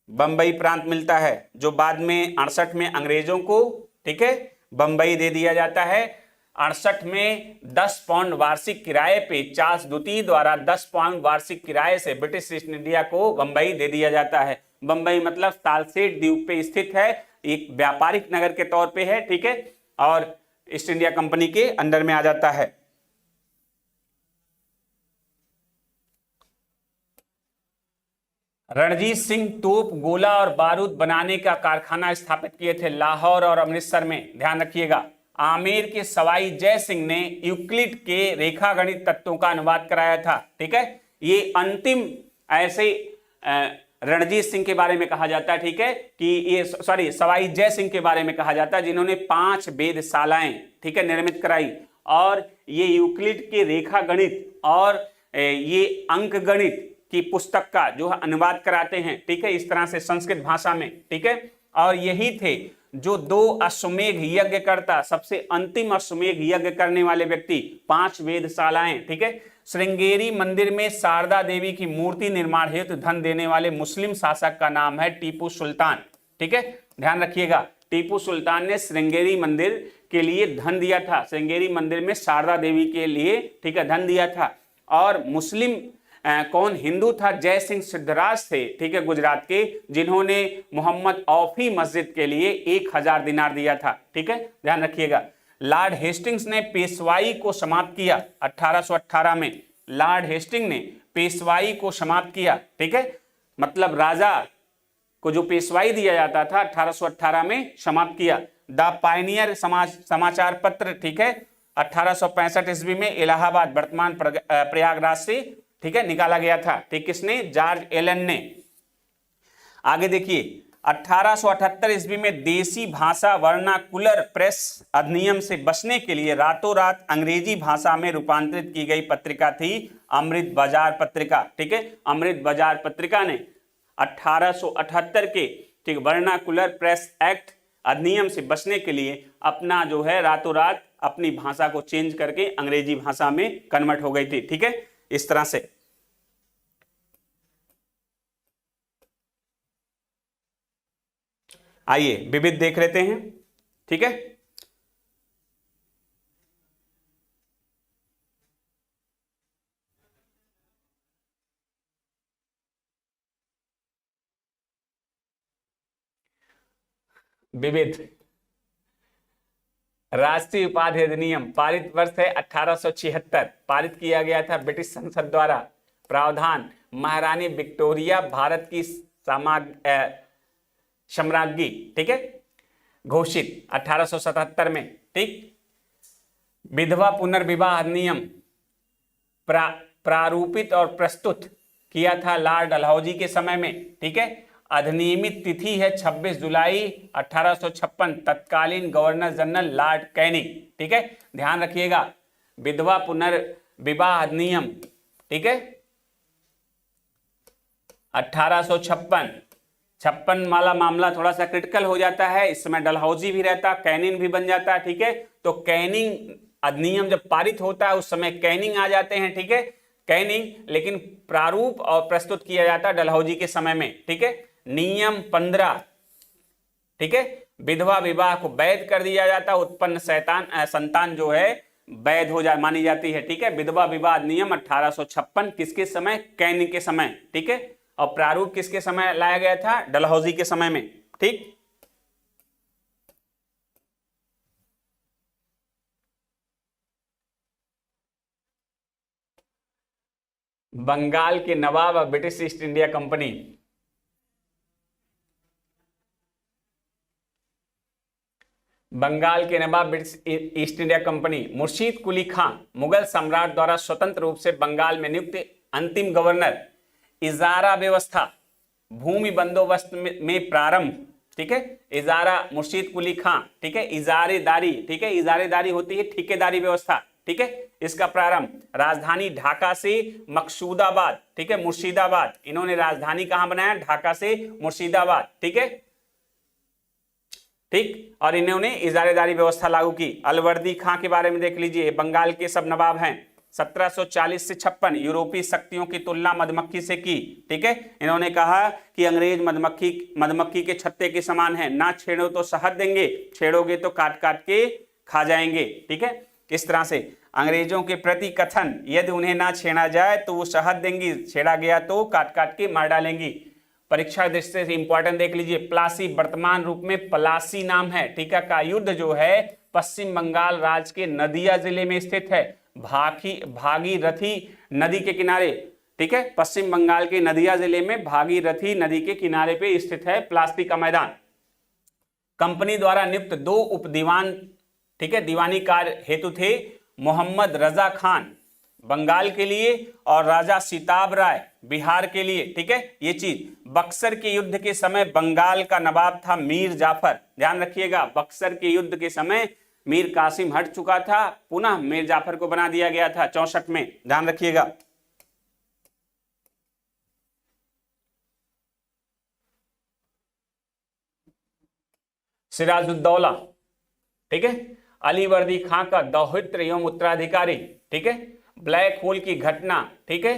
बंबई प्रांत मिलता है, जो बाद में 68 में अंग्रेजों को, ठीक है, बंबई दे दिया जाता है। 68 में 10 पाउंड वार्षिक किराए पे चार्ल्स द्वितीय द्वारा 10 पाउंड वार्षिक किराए से ब्रिटिश ईस्ट इंडिया को बंबई दे दिया जाता है। बंबई मतलब सालसेट द्वीप पे स्थित है, एक व्यापारिक नगर के तौर पे है। ठीक है, और ईस्ट इंडिया कंपनी के अंडर में आ जाता है। रणजीत सिंह तोप, गोला और बारूद बनाने का कारखाना स्थापित किए थे लाहौर और अमृतसर में, ध्यान रखिएगा। आमेर के सवाई जय सिंह ने यूक्लिड के रेखागणित तत्वों का अनुवाद कराया था। ठीक है, ये अंतिम ऐसे रणजीत सिंह के बारे में कहा जाता है, ठीक है, कि ये सवाई जय सिंह के बारे में कहा जाता है, जिन्होंने 5 वेधशालाएं, ठीक है, निर्मित कराई, और ये यूक्लिड के रेखा गणित और ये अंक गणित की पुस्तक का जो अनुवाद कराते हैं। ठीक है, इस तरह से संस्कृत भाषा में। ठीक है, और यही थे जो 2 अश्वमेघ यज्ञ करता, सबसे अंतिम अश्वमेघ यज्ञ करने वाले व्यक्ति, 5 वेधशालाएं। ठीक है, श्रृंगेरी मंदिर में शारदा देवी की मूर्ति निर्माण हेतु धन देने वाले मुस्लिम शासक का नाम है टीपू सुल्तान। ठीक है, ध्यान रखिएगा, टीपू सुल्तान ने श्रृंगेरी मंदिर के लिए धन दिया था, श्रृंगेरी मंदिर में शारदा देवी के लिए, ठीक है, धन दिया था। और मुस्लिम कौन हिंदू था? जय सिंह सिद्धराज थे, ठीक है, गुजरात के, जिन्होंने मोहम्मद औफी मस्जिद के लिए 1000 दिनार दिया था। ठीक है, ध्यान रखिएगा। लॉर्ड हेस्टिंग्स ने पेशवाई को समाप्त किया 1818 में, लॉर्ड हेस्टिंग ने पेशवाई को समाप्त किया। ठीक है, मतलब राजा को जो पेशवाई दिया जाता था 1818 में समाप्त किया। द पायनियर समाचार पत्र, ठीक है, 1865 ईस्वी में इलाहाबाद वर्तमान प्रयागराज से, ठीक है, निकाला गया था। ठीक, किसने? जॉर्ज एलन ने। आगे देखिए, 1878 ईस्वी में देसी भाषा वर्नाकुलर प्रेस अधिनियम से बचने के लिए रातों रात अंग्रेजी भाषा में रूपांतरित की गई पत्रिका थी अमृत बाजार पत्रिका। ठीक है, अमृत बाजार पत्रिका ने 1878 के, ठीक, वर्नाकुलर प्रेस एक्ट अधिनियम से बचने के लिए अपना जो है रातों रात अपनी भाषा को चेंज करके अंग्रेजी भाषा में कन्वर्ट हो गई थी। ठीक है, इस तरह से। आइए विविध देख लेते हैं। ठीक है, विविध राष्ट्रीय उपाधि अधिनियम पारित वर्ष है 1876, पारित किया गया था ब्रिटिश संसद द्वारा। प्रावधान, महारानी विक्टोरिया भारत की सम्राज्ञी, ठीक है, घोषित 1877 में। ठीक, विधवा पुनर्विवाह अधिनियम प्रारूपित और प्रस्तुत किया था लॉर्ड डलहौजी के समय में। ठीक है, अधिनियमित तिथि है 26 जुलाई 1856, तत्कालीन गवर्नर जनरल लॉर्ड कैनिंग। ठीक है, ध्यान रखिएगा, विधवा पुनर्विवाह अधिनियम, ठीक है, 1856 वाला मामला थोड़ा सा क्रिटिकल हो जाता है, इस समय डलहौजी भी रहता, कैनिंग भी बन जाता है। ठीक है, तो कैनिंग अधिनियम जब पारित होता है उस समय कैनिंग आ जाते हैं। ठीक है, कैनिंग, लेकिन प्रारूप और प्रस्तुत किया जाता है डलहौजी के समय में। ठीक है, नियम 15, ठीक है, विधवा विवाह को वैध कर दिया जाता, उत्पन्न संतान जो है वैध हो मानी जाती है। ठीक है, विधवा विवाह नियम 1856 किसके समय? कैनिंग के समय। ठीक है, और प्रारूप किसके समय लाया गया था? डलहौजी के समय में। ठीक, बंगाल के नवाब और British East India company. Bengal के नवाब British East India company Murshid Quli Khan Mughal सम्राट द्वारा स्वतंत्र रूप से बंगाल में नियुक्त अंतिम गवर्नर। इजारा व्यवस्था, भूमि बंदोबस्त में प्रारंभ। ठीक है, इजारा मुर्शीद कुली खां, ठीक है, इजारेदारी, ठीक है, इजारेदारी होती है ठेकेदारी व्यवस्था। ठीक है, इसका प्रारंभ राजधानी ढाका से मकसूदाबाद, ठीक है, मुर्शिदाबाद, इन्होंने राजधानी कहां बनाया? ढाका से मुर्शिदाबाद। ठीक है, ठीक। और इन्होंने इजारेदारी व्यवस्था लागू की। अलवर्दी खां के बारे में देख लीजिए, बंगाल के सब नवाब हैं। 1740 से 56 यूरोपीय शक्तियों की तुलना मधुमक्खी से की। ठीक है, इन्होंने कहा कि अंग्रेज मधुमक्खी के छत्ते के समान है, ना छेड़ो तो शहद देंगे, छेड़ोगे तो काट काट के खा जाएंगे। ठीक है, इस तरह से अंग्रेजों के प्रति कथन, यदि उन्हें ना छेड़ा जाए तो वो शहद देंगी, छेड़ा गया तो काट काट के मार डालेंगी। परीक्षा दृष्टि से इंपॉर्टेंट देख लीजिए, प्लासी वर्तमान रूप में पलासी नाम है। ठीक है, का युद्ध जो है पश्चिम बंगाल राज्य के नदिया जिले में स्थित है, भागीरथी नदी के किनारे। ठीक है, पश्चिम बंगाल के नदिया जिले में भागीरथी नदी के किनारे पे स्थित है प्लासी का मैदान। कंपनी द्वारा नियुक्त 2 उप दीवान, ठीक है, दीवानी कार्य हेतु थे, मोहम्मद रजा खान बंगाल के लिए और राजा सीताब राय बिहार के लिए। ठीक है, ये चीज। बक्सर के युद्ध के समय बंगाल का नवाब था मीर जाफर, ध्यान रखिएगा, बक्सर के युद्ध के समय मीर कासिम हट चुका था, पुनः मीर जाफर को बना दिया गया था 64 में, ध्यान रखिएगा। सिराजुद्दौला, ठीक है, अलीवर्दी खां का दौहित्र एवं उत्तराधिकारी। ठीक है, ब्लैक होल की घटना, ठीक है,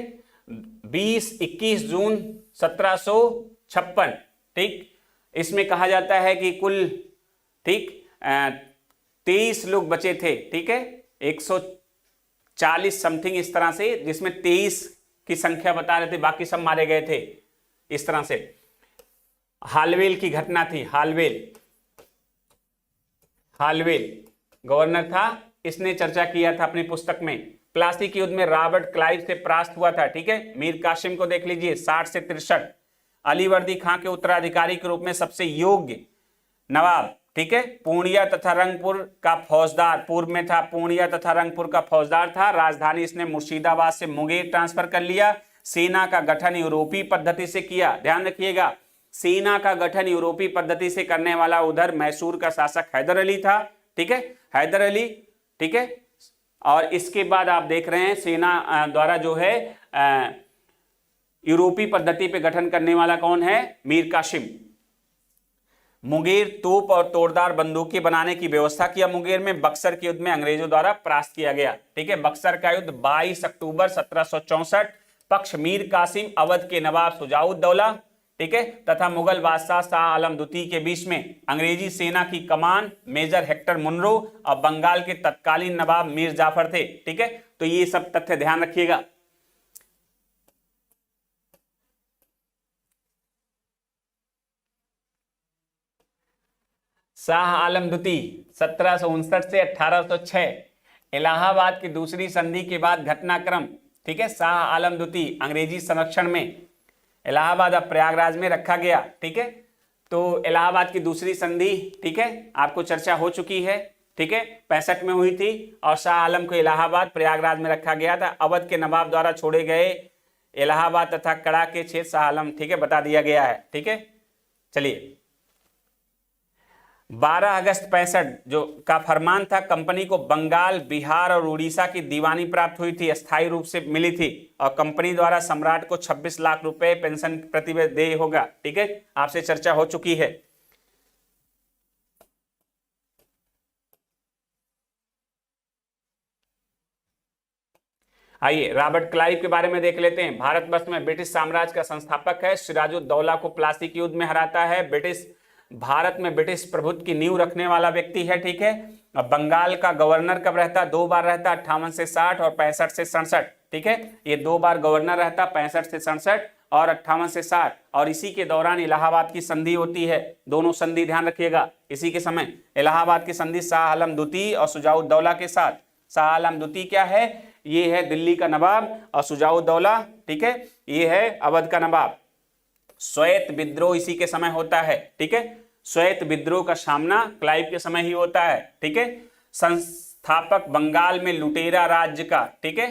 20-21 जून 1756। ठीक, इसमें कहा जाता है कि कुल, ठीक, 23 लोग बचे थे। ठीक है, 140 समथिंग इस तरह से, जिसमें 23 की संख्या बता रहे थे, बाकी सब मारे गए थे इस तरह से। हालवेल की घटना थी, हालवेल गवर्नर था, इसने चर्चा किया था अपनी पुस्तक में। प्लासी के युद्ध में रॉबर्ट क्लाइव से परास्त हुआ था। ठीक है, मीर कासिम को देख लीजिए 60 से 63। अलीवर्दी खां के उत्तराधिकारी के रूप में सबसे योग्य नवाब, ठीक है, पूर्णिया तथा रंगपुर का फौजदार, पूर्व में था पूर्णिया तथा रंगपुर का फौजदार था। राजधानी इसने मुर्शिदाबाद से मुंगेर ट्रांसफर कर लिया। सेना का गठन यूरोपीय पद्धति से किया, ध्यान रखिएगा, सेना का गठन यूरोपीय पद्धति से करने वाला उधर मैसूर का शासक हैदर अली था। ठीक है, हैदर अली, ठीक है, और इसके बाद आप देख रहे हैं सेना द्वारा जो है यूरोपीय पद्धति पे गठन करने वाला कौन है, मीर कासिम। मुंगेर तोप और तोड़दार बंदूकें बनाने की व्यवस्था किया। मुंगेर में बक्सर के युद्ध में अंग्रेजों द्वारा परास्त किया गया। ठीक है, बक्सर का युद्ध 22 अक्टूबर 1764, पक्ष मीर कासिम, अवध के नवाब शुजाउद्दौला, ठीक है, तथा मुगल बादशाह शाह आलम द्वितीय के बीच में। अंग्रेजी सेना की कमान मेजर हेक्टर मुनरो और बंगाल के तत्कालीन नवाब मीर जाफर थे। ठीक है, तो ये सब तथ्य ध्यान रखिएगा। शाह आलम द्वितीय 1759 से 1806, इलाहाबाद की दूसरी संधि के बाद घटनाक्रम। ठीक है, शाह आलम द्वितीय अंग्रेजी संरक्षण में, इलाहाबाद अब प्रयागराज में रखा गया। ठीक है, तो इलाहाबाद की दूसरी संधि, ठीक है, आपको चर्चा हो चुकी है। ठीक है, 65 में हुई थी और शाह आलम को इलाहाबाद प्रयागराज में रखा गया था। अवध के नवाब द्वारा छोड़े गए इलाहाबाद तथा कड़ा के क्षेत्र शाह आलम, ठीक है, बता दिया गया है। ठीक है, चलिए 12 अगस्त 65 जो का फरमान था, कंपनी को बंगाल, बिहार और उड़ीसा की दीवानी प्राप्त हुई थी, अस्थायी रूप से मिली थी, और कंपनी द्वारा सम्राट को 26 लाख रुपए पेंशन प्रतिवर्ष देय होगा। ठीक है, आपसे चर्चा हो चुकी है। आइए रॉबर्ट क्लाइव के बारे में देख लेते हैं। भारतवर्ष में ब्रिटिश साम्राज्य का संस्थापक है, सिराजुद्दौला को प्लासी के युद्ध में हराता है, भारत में ब्रिटिश प्रभुत्व की नींव रखने वाला व्यक्ति है। ठीक है, अब बंगाल का गवर्नर कब रहता, 2 बार रहता, 58 से 60 और 65 से 67। ठीक है, ये 2 बार गवर्नर रहता, 65 से 67 और 58 से 60, और इसी के दौरान इलाहाबाद की संधि होती है। दोनों संधि ध्यान रखिएगा, इसी के समय इलाहाबाद की संधि शाह आलम द्वितीय और शुजाउद्दौला के साथ। शाह आलम द्वितीय क्या है, ये है दिल्ली का नवाब, और शुजाउद्दौला, ठीक है, ये है अवध का नवाब। श्वेत विद्रोह इसी के समय होता है। ठीक है, श्वेत विद्रोह का सामना क्लाइव के समय ही होता है। ठीक है, संस्थापक बंगाल में लुटेरा राज्य का, ठीक है,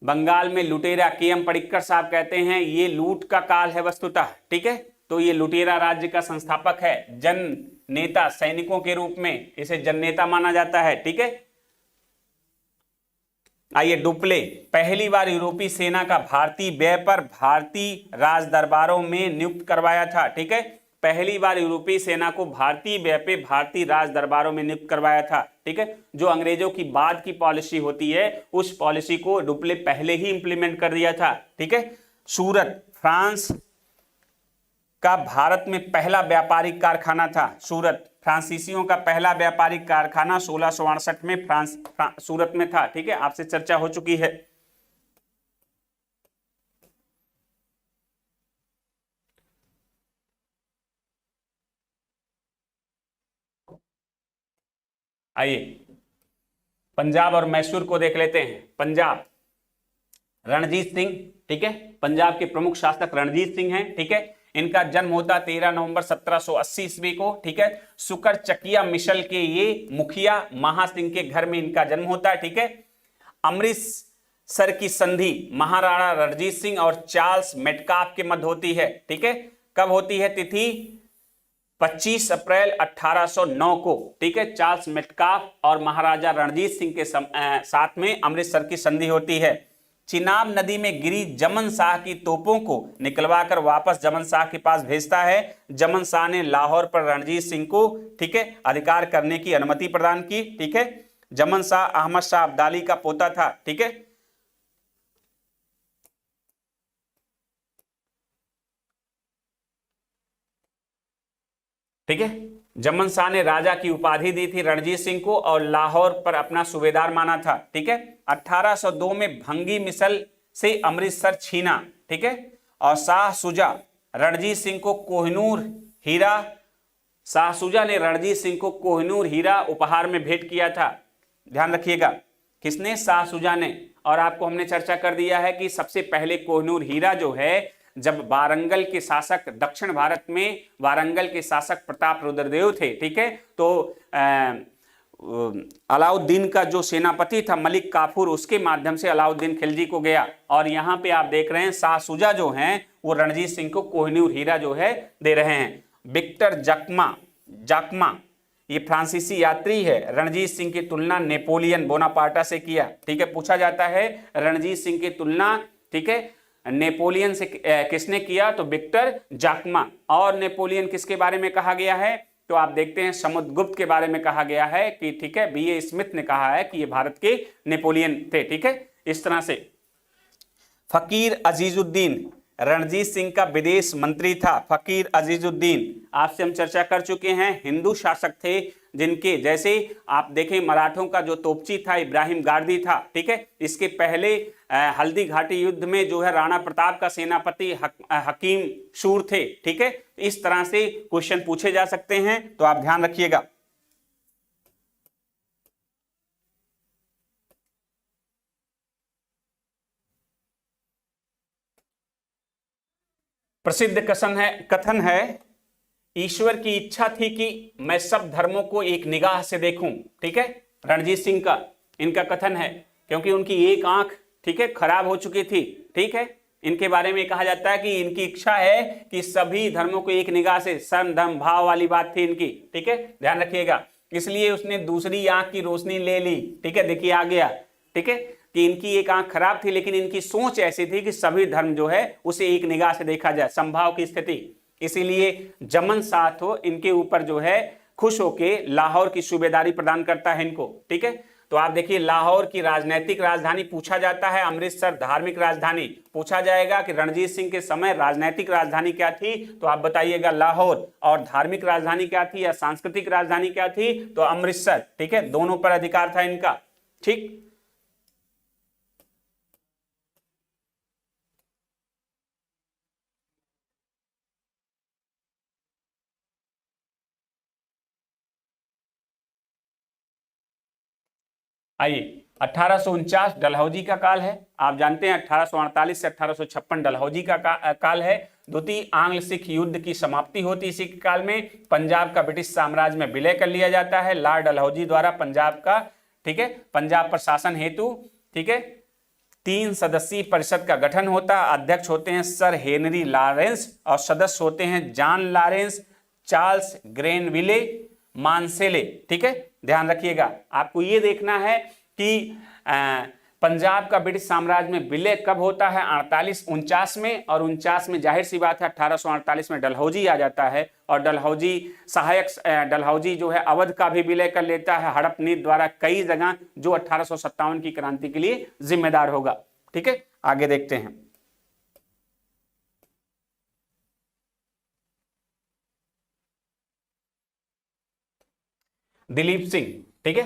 बंगाल में लुटेरा, के.एम. पडिक्कर साहब कहते हैं ये लूट का काल है वस्तुतः। ठीक है, तो ये लुटेरा राज्य का संस्थापक है, जन नेता, सैनिकों के रूप में इसे जन नेता माना जाता है। ठीक है, आइए डुप्ले, पहली बार यूरोपीय सेना का भारतीय व्यय पर भारतीय राज दरबारों में नियुक्त करवाया था। ठीक है, पहली बार यूरोपीय सेना को भारतीय व्यय पे भारतीय राज दरबारों में नियुक्त करवाया था। ठीक है, जो अंग्रेजों की बाद की पॉलिसी होती है उस पॉलिसी को डुप्ले पहले ही इंप्लीमेंट कर दिया था। ठीक है, सूरत फ्रांस का भारत में पहला व्यापारिक कारखाना था। सूरत फ्रांसीसियों का पहला व्यापारिक कारखाना 1668 में सूरत में था। ठीक है, आपसे चर्चा हो चुकी है। आइए पंजाब और मैसूर को देख लेते हैं। पंजाब रणजीत सिंह, ठीक है, पंजाब के प्रमुख शासक रणजीत सिंह हैं। ठीक है, इनका जन्म होता 13 नवंबर 1780 ईस्वी को। ठीक है, सुकर चकिया मिशल के ये मुखिया महासिंह के घर में इनका जन्म होता है। ठीक है, अमृतसर की संधि महाराणा रणजीत सिंह और चार्ल्स मेटकाफ के मध्य होती है। ठीक है, कब होती है तिथि? 25 अप्रैल 1809 को। ठीक है, चार्ल्स मेटकाफ और महाराजा रणजीत सिंह के साथ में अमृतसर की संधि होती है। चिनाब नदी में गिरी जमन शाह की तोपों को निकलवाकर वापस जमन शाह के पास भेजता है। जमन शाह ने लाहौर पर रणजीत सिंह को, ठीक है, अधिकार करने की अनुमति प्रदान की। ठीक है, जमन शाह अहमद शाह अब्दाली का पोता था। ठीक है, ठीक है, जमन शाह ने राजा की उपाधि दी थी रणजीत सिंह को और लाहौर पर अपना सूबेदार माना था। ठीक है, 1802 में भंगी मिसल से अमृतसर छीना। ठीक है, और शाह सुजा रणजीत सिंह को कोहिनूर हीरा, शाह सुजा ने रणजीत सिंह को कोहिनूर हीरा उपहार में भेंट किया था। ध्यान रखिएगा, किसने? शाह सुजा ने। और आपको हमने चर्चा कर दिया है कि सबसे पहले कोहिनूर हीरा जो है, जब वारंगल के शासक, दक्षिण भारत में वारंगल के शासक प्रताप रुद्रदेव थे, ठीक है, तो अलाउद्दीन का जो सेनापति था मलिक काफूर, उसके माध्यम से अलाउद्दीन खिलजी को गया। और यहाँ पे आप देख रहे हैं शाह सुजा जो हैं वो रणजीत सिंह को कोहिनूर हीरा जो है दे रहे हैं। विक्टर जाकमा ये फ्रांसीसी यात्री है। रणजीत सिंह की तुलना नेपोलियन बोनापार्टा से किया। ठीक है, पूछा जाता है रणजीत सिंह की तुलना, ठीक है, नेपोलियन से किसने किया? तो विक्टर जाकमा। और नेपोलियन किसके बारे में कहा गया है? तो आप देखते हैं समुद्रगुप्त के बारे में कहा गया है कि, ठीक है, बीए स्मिथ ने कहा है कि ये भारत के नेपोलियन थे। ठीक है, इस तरह से। फकीर अजीजुद्दीन रणजीत सिंह का विदेश मंत्री था। फकीर अजीजुद्दीन आपसे हम चर्चा कर चुके हैं, हिंदू शासक थे जिनके, जैसे आप देखें मराठों का जो तोपची था इब्राहिम गारदी था। ठीक है, इसके पहले हल्दी घाटी युद्ध में जो है राणा प्रताप का सेनापति हकीम शूर थे। ठीक है, इस तरह से क्वेश्चन पूछे जा सकते हैं, तो आप ध्यान रखिएगा। प्रसिद्ध कथन है, ईश्वर की इच्छा थी कि मैं सब धर्मों को एक निगाह से देखूं। ठीक है, रणजीत सिंह का इनका कथन है, क्योंकि उनकी एक आंख, ठीक है, खराब हो चुकी थी। ठीक है, इनके बारे में कहा जाता है कि इनकी इच्छा है कि सभी धर्मों को एक निगाह से, सम धम भाव वाली बात थी इनकी। ठीक है, ध्यान रखिएगा, इसलिए उसने दूसरी आंख की रोशनी ले ली। ठीक है, देखिए आ गया। ठीक है, कि इनकी एक आंख खराब थी लेकिन इनकी सोच ऐसी थी कि सभी धर्म जो है उसे एक निगाह से देखा जाए, संभाव की स्थिति। इसीलिए जमन शाह तो इनके ऊपर जो है खुश होके लाहौर की सूबेदारी प्रदान करता है इनको। ठीक है, तो आप देखिए लाहौर की राजनीतिक राजधानी पूछा जाता है, अमृतसर धार्मिक राजधानी पूछा जाएगा कि रणजीत सिंह के समय राजनीतिक राजधानी क्या थी, तो आप बताइएगा लाहौर। और धार्मिक राजधानी क्या थी या सांस्कृतिक राजधानी क्या थी, तो अमृतसर। ठीक है, दोनों पर अधिकार था इनका। ठीक, आइए 1849 डलहौजी का काल है। आप जानते हैं 1848 से 1856 डलहौजी का काल है। द्वितीय आंग्ल सिख युद्ध की समाप्ति होती इसी के काल में। पंजाब का ब्रिटिश साम्राज्य में विलय कर लिया जाता है लॉर्ड डलहौजी द्वारा पंजाब का। ठीक है, पंजाब पर शासन हेतु, ठीक है, 3 सदस्यीय परिषद का गठन होता है। अध्यक्ष होते हैं सर हेनरी लॉरेंस और सदस्य होते हैं जॉन लॉरेंस, चार्ल्स ग्रेनविले, मानसेले। ठीक है, ध्यान रखिएगा, आपको ये देखना है कि पंजाब का ब्रिटिश साम्राज्य में विलय कब होता है? 48-49 में, और 49 में जाहिर सी बात है 1848 में डलहौजी आ जाता है, और डलहौजी जो है अवध का भी विलय कर लेता है हड़पनीत द्वारा कई जगह, जो 1857 की क्रांति के लिए जिम्मेदार होगा। ठीक है, आगे देखते हैं। दिलीप सिंह, ठीक है,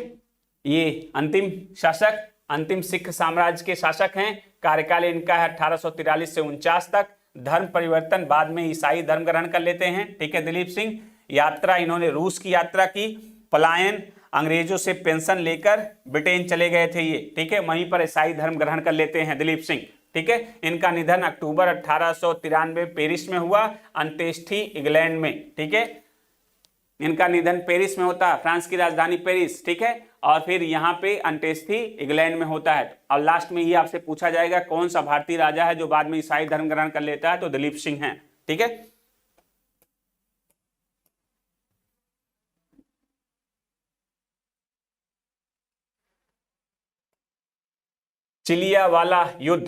ये अंतिम शासक, अंतिम सिख साम्राज्य के शासक हैं। कार्यकाल इनका है 1843 से 49 तक। धर्म परिवर्तन, बाद में ईसाई धर्म ग्रहण कर लेते हैं। ठीक है, दिलीप सिंह। यात्रा, इन्होंने रूस की यात्रा की। पलायन, अंग्रेजों से पेंशन लेकर ब्रिटेन चले गए थे ये। ठीक है, वहीं पर ईसाई धर्म ग्रहण कर लेते हैं दिलीप सिंह। ठीक है, इनका निधन अक्टूबर 1893 पेरिस में हुआ, अंत्येष्टि इंग्लैंड में। ठीक है, इनका निधन पेरिस में होता है, फ्रांस की राजधानी पेरिस। ठीक है, और फिर यहाँ पे अंत्येष्टि इंग्लैंड में होता है। और लास्ट में ये आपसे पूछा जाएगा कौन सा भारतीय राजा है जो बाद में ईसाई धर्म ग्रहण कर लेता है, तो दिलीप सिंह है। ठीक है, चिलियावाला युद्ध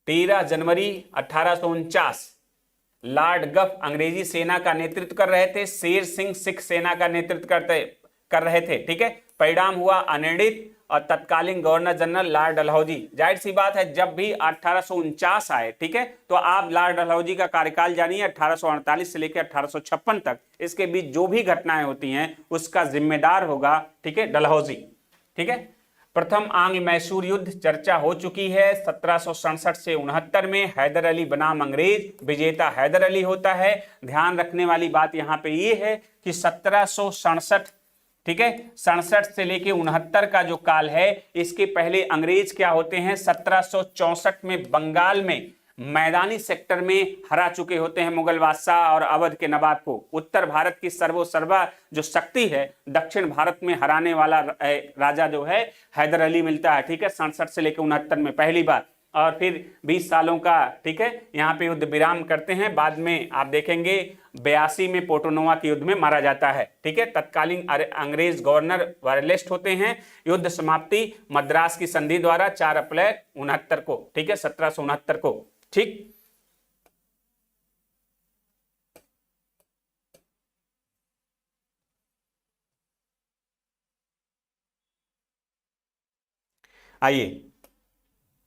13 जनवरी 1849। लॉर्ड गफ अंग्रेजी सेना का नेतृत्व कर रहे थे, शेर सिंह सिख सेना का नेतृत्व कर रहे थे। ठीक है, परिणाम हुआ अनिर्णित, और तत्कालीन गवर्नर जनरल लॉर्ड डलहौजी। जाहिर सी बात है, जब भी 1849 आए, ठीक है, तो आप लॉर्ड डलहौजी का कार्यकाल जानिए 1848 से लेकर 1856 तक। इसके बीच जो भी घटनाएं होती हैं उसका जिम्मेदार होगा, ठीक है, डलहौजी। ठीक है, प्रथम आंग्ल मैसूर युद्ध चर्चा हो चुकी है। 1767 से 69 में हैदर अली बनाम अंग्रेज, विजेता हैदर अली होता है। ध्यान रखने वाली बात यहाँ पे ये है कि 1767, ठीक है, 67 से लेके 69 का जो काल है, इसके पहले अंग्रेज क्या होते हैं, 1764 में बंगाल में मैदानी सेक्टर में हरा चुके होते हैं मुगल बादशाह और अवध के नवाब को। उत्तर भारत की सर्वोसर्वा जो शक्ति है, दक्षिण भारत में हराने वाला राजा जो है हैदर अली मिलता है। ठीक है, 67 से लेकर 69 में पहली बार, और फिर 20 सालों का, ठीक है, यहाँ पे युद्ध विराम करते हैं। बाद में आप देखेंगे 82 में पोर्टोनोवा के युद्ध में मारा जाता है। ठीक है, तत्कालीन अंग्रेज गवर्नर वायरलेस्ट होते हैं। युद्ध समाप्ति मद्रास की संधि द्वारा 4 अप्रैल 69 को, ठीक है, 1769 को। ठीक, आइए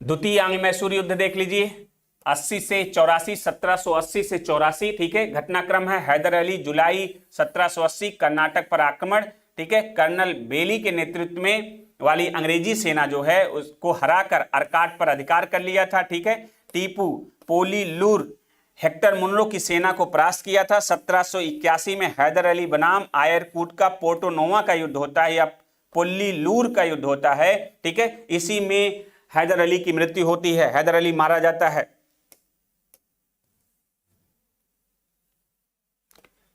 द्वितीय आंग्ल मैसूर युद्ध देख लीजिए। 80 से 84, 1780 से 84। ठीक है, घटनाक्रम है हैदर अली जुलाई 1780 कर्नाटक पर आक्रमण। ठीक है, कर्नल बेली के नेतृत्व में वाली अंग्रेजी सेना जो है उसको हराकर अर्काट पर अधिकार कर लिया था। ठीक है, टीपू पोलीलूर हेक्टर मुनरो की सेना को परास्त किया था। 1781 में हैदर अली बनाम आयरकूट का पोर्टोनोवा का युद्ध होता है, या पोलीलूर का युद्ध होता है। ठीक है, इसी में हैदर अली की मृत्यु होती है, हैदर अली मारा जाता है।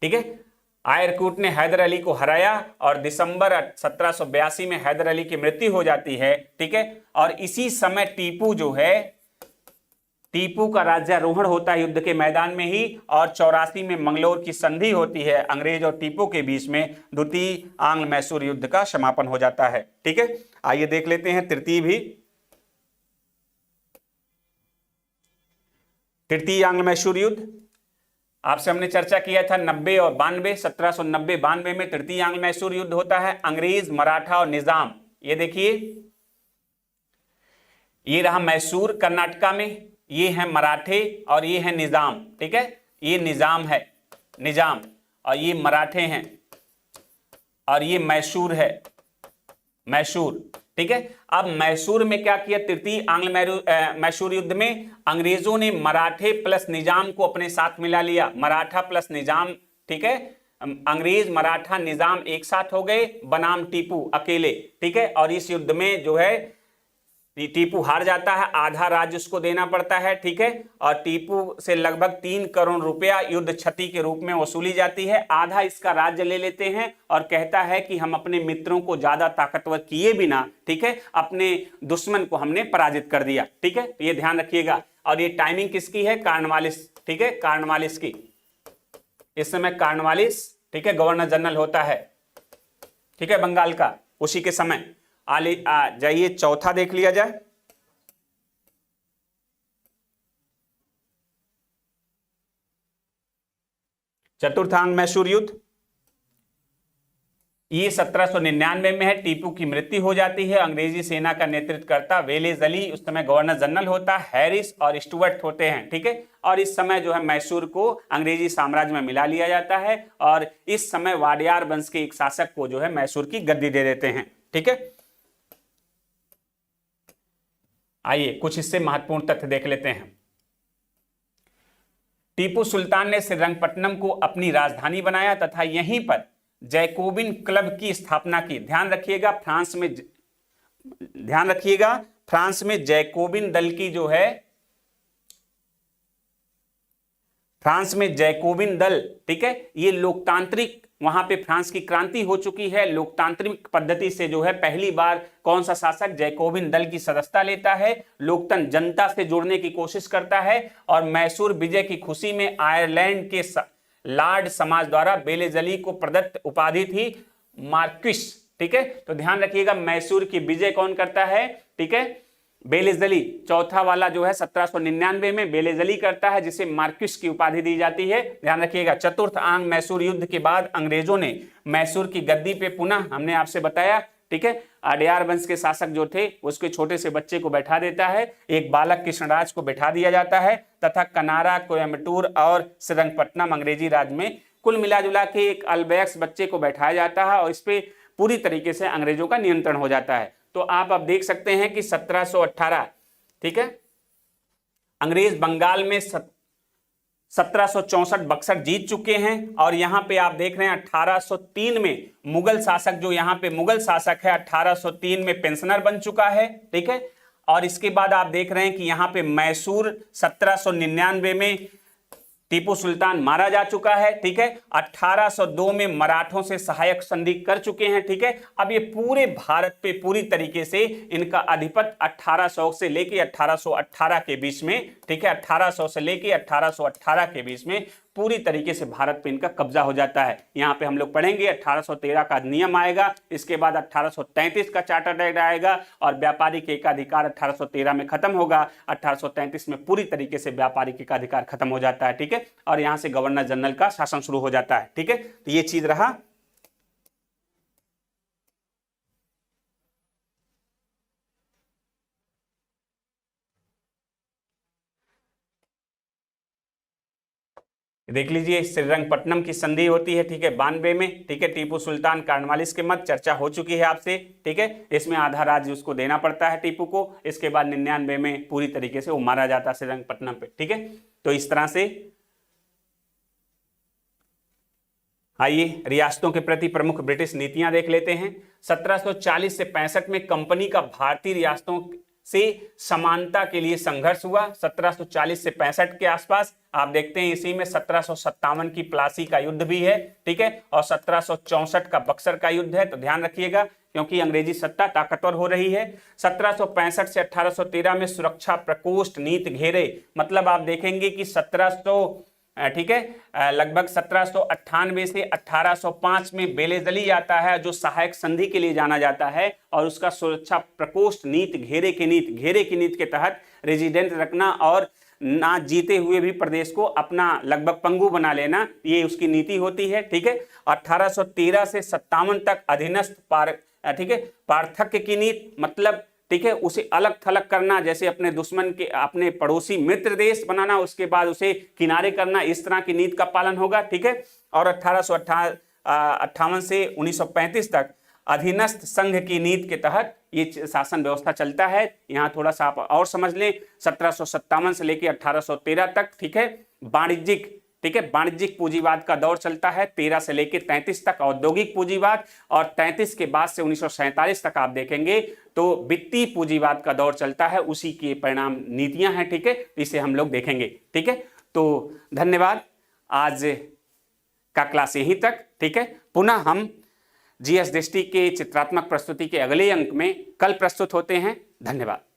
ठीक है, आयरकूट ने हैदर अली को हराया और दिसंबर 1782 में हैदर अली की मृत्यु हो जाती है। ठीक है, और इसी समय टीपू जो है, टीपू का राज्यारोहण होता है युद्ध के मैदान में ही, और 84 में मंगलोर की संधि होती है अंग्रेज और टीपू के बीच में। द्वितीय आंग्ल मैसूर युद्ध का समापन हो जाता है। ठीक है, आइए देख लेते हैं तृतीय भी। तृतीय आंग्ल मैसूर युद्ध आपसे हमने चर्चा किया था 90 और 92। 1790-92 में तृतीय आंग्ल मैसूर युद्ध होता है, अंग्रेज, मराठा और निजाम। ये देखिए, ये रहा मैसूर कर्नाटका में, ये है मराठे और ये है निजाम। ठीक है, ये निजाम है, निजाम, और ये मराठे हैं, और ये मैसूर है, मैसूर। ठीक है, अब मैसूर में क्या किया, तृतीय आंग्ल मैसूर युद्ध में अंग्रेजों ने मराठे प्लस निजाम को अपने साथ मिला लिया, मराठा प्लस निजाम। ठीक है, अंग्रेज, मराठा, निजाम एक साथ हो गए बनाम टीपू अकेले। ठीक है, और इस युद्ध में जो है टीपू हार जाता है, आधा राज्य उसको देना पड़ता है। ठीक है, और टीपू से लगभग 3 करोड़ रुपया युद्ध क्षति के रूप में वसूली जाती है। आधा इसका राज्य ले लेते हैं और कहता है कि हम अपने मित्रों को ज्यादा ताकतवर किए बिना, ठीक है, अपने दुश्मन को हमने पराजित कर दिया। ठीक है, ये ध्यान रखिएगा। और ये टाइमिंग किसकी है, कार्नवालिस। ठीक है, कार्नवालिस की, इस समय कार्नवालिस, ठीक है, गवर्नर जनरल होता है, ठीक है, बंगाल का, उसी के समय। जाइए चौथा देख लिया जाए। चतुर्थांग मैसूर युद्ध, ये 1799 में है। टीपू की मृत्यु हो जाती है। अंग्रेजी सेना का नेतृत्व करता वेलेज़ली, उस समय गवर्नर जनरल होता, हैरिस और स्टुअर्ट होते हैं, ठीक है। और इस समय जो है मैसूर को अंग्रेजी साम्राज्य में मिला लिया जाता है और इस समय वाडियार वंश के एक शासक को जो है मैसूर की गद्दी दे देते हैं, ठीक है। आइए कुछ इससे महत्वपूर्ण तथ्य देख लेते हैं। टीपू सुल्तान ने श्रीरंगपट्टनम को अपनी राजधानी बनाया तथा यहीं पर जैकोबिन क्लब की स्थापना की। ध्यान रखिएगा फ्रांस में जैकोबिन दल की जो है, फ्रांस में जैकोबिन दल, ठीक है, ये लोकतांत्रिक, वहां पे फ्रांस की क्रांति हो चुकी है। लोकतांत्रिक पद्धति से जो है पहली बार कौन सा शासक जैकोबिन दल की सदस्यता लेता है, लोकतंत्र जनता से जुड़ने की कोशिश करता है और मैसूर विजय की खुशी में आयरलैंड के लॉर्ड समाज द्वारा वेलेज़ली को प्रदत्त उपाधि थी मार्क्विस, ठीक है। तो ध्यान रखिएगा मैसूर की विजय कौन करता है, ठीक है, वेलेज़ली। चौथा वाला जो है 1799 में वेलेज़ली करता है, जिसे मार्क्विस की उपाधि दी जाती है। ध्यान रखिएगा। चतुर्थ आंग मैसूर युद्ध के बाद अंग्रेजों ने मैसूर की गद्दी पे पुनः, हमने आपसे बताया, ठीक है, अडयार वंश के शासक जो थे उसके छोटे से बच्चे को बैठा देता है, एक बालक कृष्णराज को बैठा दिया जाता है तथा कनारा, कोयम्बटूर और श्रीरंगपट्टनम अंग्रेजी राज में कुल मिलाजुला के एक अल्बैक्स बच्चे को बैठाया जाता है और इस पे पूरी तरीके से अंग्रेजों का नियंत्रण हो जाता है। तो आप अब देख सकते हैं कि 1718, ठीक है, अंग्रेज बंगाल में 1764 बक्सर जीत चुके हैं और यहां पे आप देख रहे हैं 1803 में मुगल शासक, जो यहां पे मुगल शासक है 1803 में पेंशनर बन चुका है, ठीक है। और इसके बाद आप देख रहे हैं कि यहां पे मैसूर 1799 में टीपू सुल्तान मारा जा चुका है, ठीक है। 1802 में मराठों से सहायक संधि कर चुके हैं, ठीक है। अब ये पूरे भारत पे पूरी तरीके से इनका अधिपत्य 1800 से लेके 1818 के बीच में, ठीक है, 1800 से लेके 1818 के बीच में पूरी तरीके से भारत पे इनका कब्जा हो जाता है। यहाँ पे हम लोग पढ़ेंगे 1813 का अधिनियम आएगा, इसके बाद 1833 का चार्टर एक्ट आएगा और व्यापारिक एकाधिकार 1813 में खत्म होगा। 1833 में पूरी तरीके से व्यापारिक एकाधिकार खत्म हो जाता है, ठीक है, और यहाँ से गवर्नर जनरल का शासन शुरू हो जाता है, ठीक है। तो ये चीज रहा। देख लीजिए, श्रीरंगपट्टनम की संधि होती है, ठीक है, 92 में, ठीक है। टीपू सुल्तान कॉर्नवालिस के मत चर्चा हो चुकी है आपसे, ठीक है। इसमें आधा राज्य उसको देना पड़ता है टीपू को। इसके बाद 99 में पूरी तरीके से वो मारा जाता है श्रीरंगपट्टनम पे, ठीक है। तो इस तरह से आइए रियासतों के प्रति प्रमुख ब्रिटिश नीतियां देख लेते हैं। 1740 से 65 में कंपनी का भारतीय रियासतों से समानता के लिए संघर्ष हुआ। 1740 से 65 के आसपास आप देखते हैं, इसी में 1757 की प्लासी का युद्ध भी है, ठीक है, और 1764 का बक्सर का युद्ध है। तो ध्यान रखिएगा क्योंकि अंग्रेजी सत्ता ताकतवर हो रही है। 1765 से 1813 में सुरक्षा प्रकोष्ठ नीति घेरे, मतलब आप देखेंगे कि 1700, ठीक है, लगभग 1798 से 1805 में वेलेज़ली आता है जो सहायक संधि के लिए जाना जाता है और उसका सुरक्षा प्रकोष्ठ नीति, घेरे की नीति के तहत रेजिडेंट रखना और ना जीते हुए भी प्रदेश को अपना लगभग पंगु बना लेना, ये उसकी नीति होती है, ठीक है। 1813 से 57 तक अधीनस्थ ठीक है, पार्थक्य की नीति, मतलब ठीक है, उसे अलग थलग करना, जैसे अपने दुश्मन के, अपने पड़ोसी मित्र देश बनाना, उसके बाद उसे किनारे करना, इस तरह की नीति का पालन होगा, ठीक है। और 1858 से 1935 तक अधीनस्थ संघ की नीति के तहत ये शासन व्यवस्था चलता है। यहाँ थोड़ा सा आप और समझ लें, 1757 से लेकर 1813 तक, ठीक है, वाणिज्यिक, ठीक है, वाणिज्यिक पूंजीवाद का दौर चलता है। 13 से लेकर 33 तक औद्योगिक पूंजीवाद और 33 के बाद से 1947 तक आप देखेंगे तो वित्तीय पूंजीवाद का दौर चलता है। उसी के परिणाम नीतियां हैं, ठीक है, इसे हम लोग देखेंगे, ठीक है। तो धन्यवाद, आज का क्लास यहीं तक, ठीक है। पुनः हम जीएस दृष्टि के चित्रात्मक प्रस्तुति के अगले अंक में कल प्रस्तुत होते हैं। धन्यवाद।